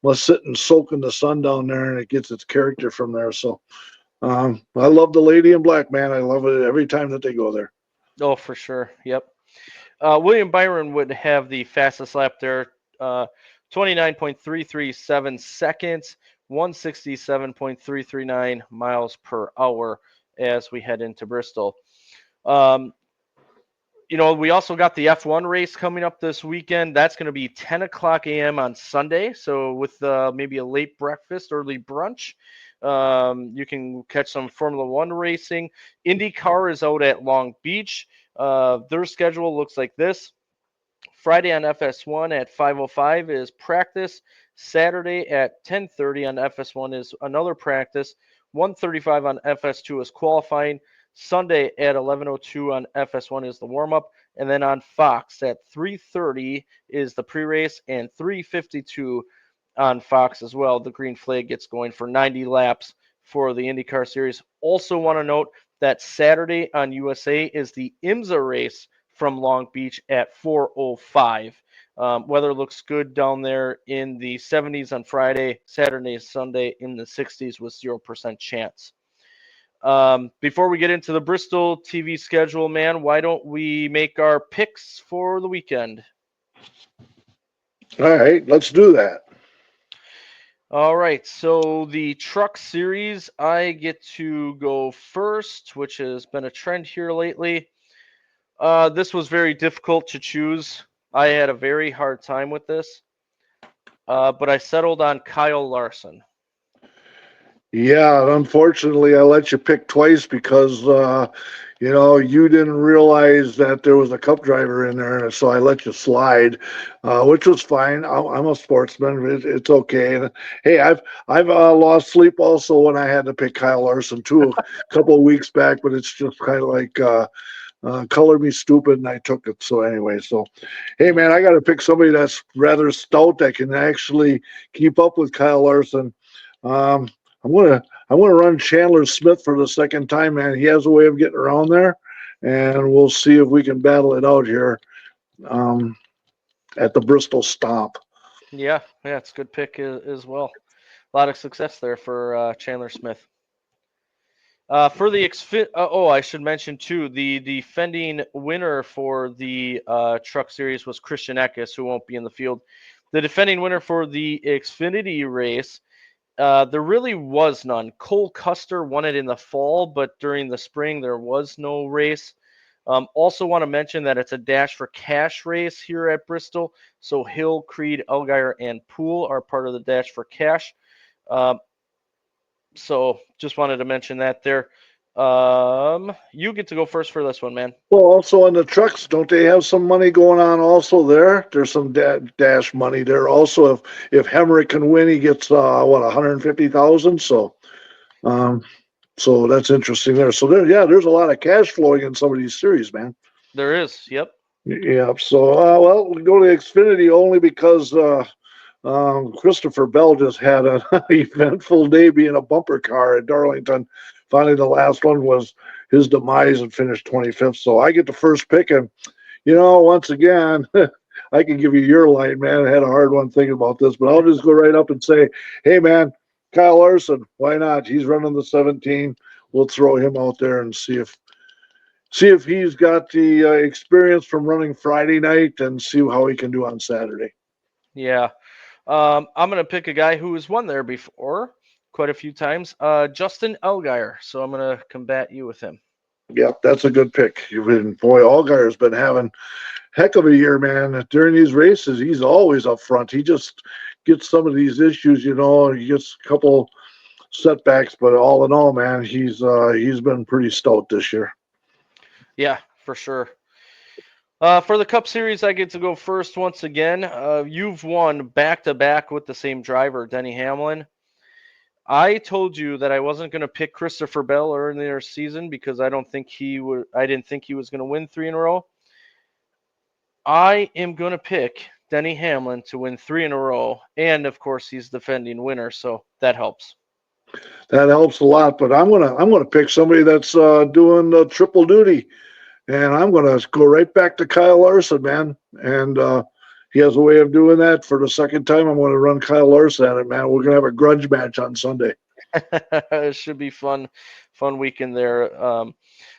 must sit and soak in the sun down there, and it gets its character from there. So I love the Lady in Black, man. I love it every time that they go there. Oh, for sure. Yep. William Byron would have the fastest lap there, 29.337 seconds, 167.339 miles per hour as we head into Bristol. We also got the F1 race coming up this weekend. That's going to be 10 o'clock a.m. on Sunday. So with maybe a late breakfast, early brunch, you can catch some Formula One racing. IndyCar is out at Long Beach. Their schedule looks like this. Friday on FS1 at 5:05 is practice. Saturday at 10:30 on FS1 is another practice. 1:35 on FS2 is qualifying. Sunday at 11:02 on FS1 is the warm-up. And then on Fox at 3:30 is the pre-race, and 3:52 on Fox as well. The green flag gets going for 90 laps for the IndyCar Series. Also want to note that Saturday on USA is the IMSA race from Long Beach at 4:05. Weather looks good down there in the 70s on Friday. Saturday and Sunday in the 60s with 0% chance. Before we get into the Bristol TV schedule, man, why don't we make our picks for the weekend? All right, let's do that. All right, so the Truck Series, I get to go first, which has been a trend here lately. This was very difficult to choose. I had a very hard time with this, but I settled on Kyle Larson. Yeah, unfortunately, I let you pick twice because you didn't realize that there was a Cup driver in there, so I let you slide, which was fine. I'm a sportsman; it's okay. And hey, I've lost sleep also when I had to pick Kyle Larson too a couple of weeks back, but it's just kind of like color me stupid, and I took it. So anyway, hey man, I got to pick somebody that's rather stout that can actually keep up with Kyle Larson. I'm gonna run Chandler Smith for the second time, man. He has a way of getting around there, and we'll see if we can battle it out here at the Bristol Stomp. Yeah, it's a good pick as well. A lot of success there for Chandler Smith. For the I should mention too, the defending winner for the Truck Series was Christian Eckes, who won't be in the field. The defending winner for the Xfinity race, there really was none. Cole Custer won it in the fall, but during the spring there was no race. Also want to mention that it's a Dash for Cash race here at Bristol. So Hill, Creed, Allgaier, and Poole are part of the Dash for Cash. So just wanted to mention that there. You get to go first for this one, man. Well, also on the trucks, don't they have some money going on also there? There's some dash money there also. If Hemrick can win, he gets 150,000. So that's interesting there. So there's a lot of cash flowing in some of these series, man. There is, yep. Yeah. So we go to Xfinity only because Christopher Bell just had an eventful day being a bumper car at Darlington. Finally, the last one was his demise and finished 25th. So I get the first pick. And, once again, I can give you your line, man. I had a hard one thinking about this, but I'll just go right up and say, hey, man, Kyle Larson, why not? He's running the 17. We'll throw him out there and see if he's got the experience from running Friday night and see how he can do on Saturday. Yeah. I'm going to pick a guy who has won there before quite a few times, Justin Allgaier. So I'm going to combat you with him. Yep, that's a good pick. Boy, Allgaier's been having heck of a year, man. During these races, he's always up front. He just gets some of these issues, he gets a couple setbacks, but all in all, man, he's been pretty stout this year. Yeah, for sure. For the Cup Series, I get to go first once again. You've won back-to-back with the same driver, Denny Hamlin. I told you that I wasn't going to pick Christopher Bell earlier this season because I didn't think he was going to win 3 in a row. I am going to pick Denny Hamlin to win 3 in a row, and of course he's defending winner, so that helps. That helps a lot, but I'm gonna pick somebody that's doing triple duty, and I'm gonna go right back to Kyle Larson, man. And he has a way of doing that. For the second time, I'm gonna run Kyle Larson at it, man. We're gonna have a grudge match on Sunday. It should be fun weekend there.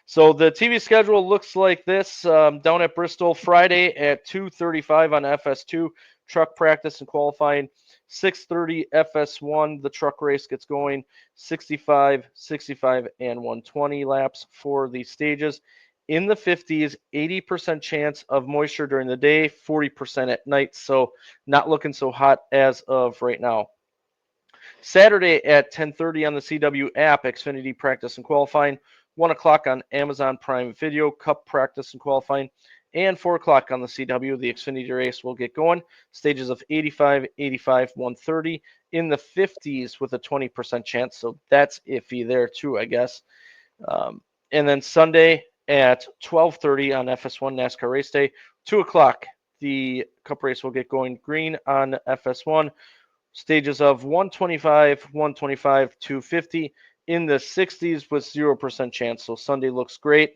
So the TV schedule looks like this. Down at Bristol, Friday at 2:35 on FS2, truck practice and qualifying. 6:30 FS1, the truck race gets going. 65, 65, and 120 laps for the stages. In the 50s, 80% chance of moisture during the day, 40% at night. So not looking so hot as of right now. Saturday at 10:30 on the CW app, Xfinity practice and qualifying. 1 o'clock on Amazon Prime Video, Cup practice and qualifying. and 4 o'clock on the CW. The Xfinity race will get going. Stages of 85, 85, 130 in the 50s with a 20% chance. So that's iffy there too, I guess. And then Sunday at 12:30 on FS1 NASCAR race day, 2 o'clock, the Cup race will get going. Green on FS1. Stages of 125, 125, 250 in the 60s with 0% chance. So Sunday looks great.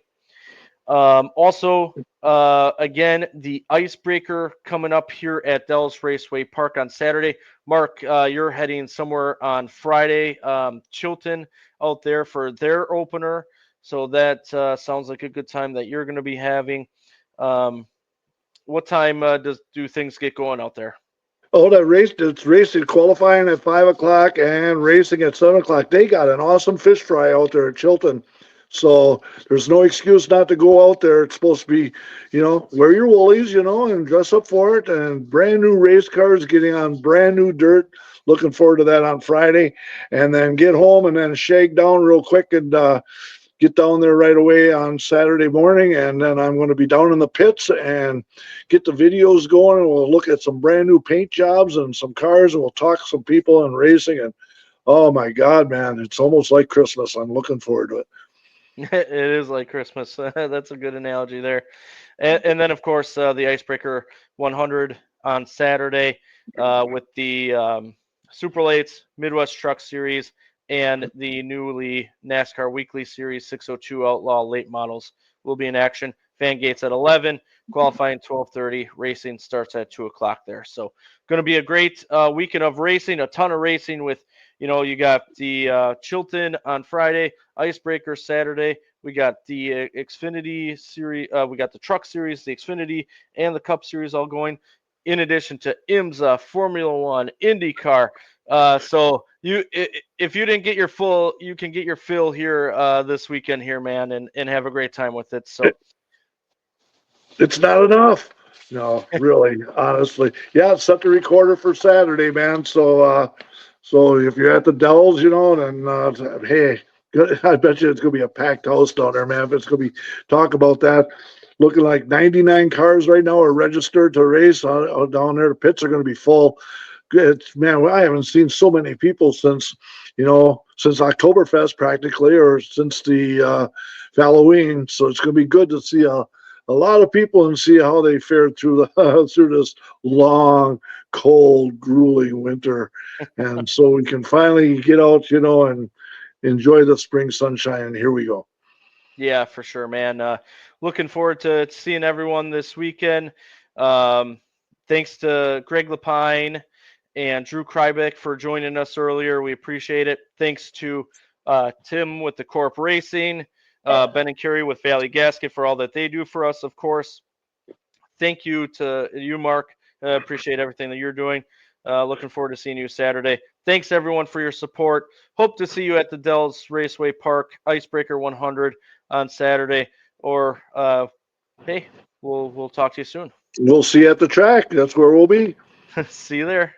Also, again, the icebreaker coming up here at Dells Raceway Park on Saturday. Mark, you're heading somewhere on Friday. Chilton out there for their opener. So that sounds like a good time that you're going to be having. What time do things get going out there? Oh, that race, it's racing, qualifying at 5 o'clock and racing at 7 o'clock. They got an awesome fish fry out there at Chilton. So there's no excuse not to go out there. It's supposed to be, wear your woolies, and dress up for it. And brand new race cars getting on brand new dirt. Looking forward to that on Friday. And then get home and then shake down real quick and get down there right away on Saturday morning. And then I'm going to be down in the pits and get the videos going. And we'll look at some brand new paint jobs and some cars. And we'll talk to some people and racing. And oh my God, man, it's almost like Christmas. I'm looking forward to it. It is like Christmas. That's a good analogy there. And then, of course, the Icebreaker 100 on Saturday with the Super Lates, Midwest Truck Series, and the newly NASCAR Weekly Series 602 Outlaw late models will be in action. Fan gates at 11, qualifying 12:30, racing starts at 2 o'clock there. So going to be a great weekend of racing, a ton of racing with, you got the Chilton on Friday, Icebreaker Saturday. We got the Xfinity Series, we got the Truck Series, the Xfinity, and the Cup Series all going, in addition to IMSA, Formula One, IndyCar. So if you didn't get your full, you can get your fill here this weekend here, man, and have a great time with it. So it's not enough. No, really, honestly. Yeah, it's set the recorder for Saturday, man. So if you're at the Dells, then hey, I bet you it's going to be a packed house down there, man. If it's going to be talk about that. Looking like 99 cars right now are registered to race down there. The pits are going to be full. Man, I haven't seen so many people since Oktoberfest practically, or since the Halloween. So it's going to be good to see a lot of people and see how they fared through through this long, cold, grueling winter. And so we can finally get out, and enjoy the spring sunshine. And here we go. Yeah, for sure, man. Looking forward to seeing everyone this weekend. Thanks to Greg LePine and Drew Kreibich for joining us earlier. We appreciate it. Thanks to Tim with the Corp Racing, Ben and Kerry with Valley Gasket for all that they do for us, of course. Thank you to you, Mark. Appreciate everything that you're doing. Looking forward to seeing you Saturday. Thanks, everyone, for your support. Hope to see you at the Dells Raceway Park Icebreaker 100 on Saturday. Or, hey, we'll talk to you soon. We'll see you at the track. That's where we'll be. See you there.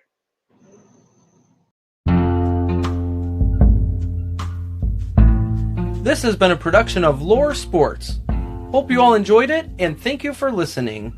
This has been a production of Lore Sports. Hope you all enjoyed it, and thank you for listening.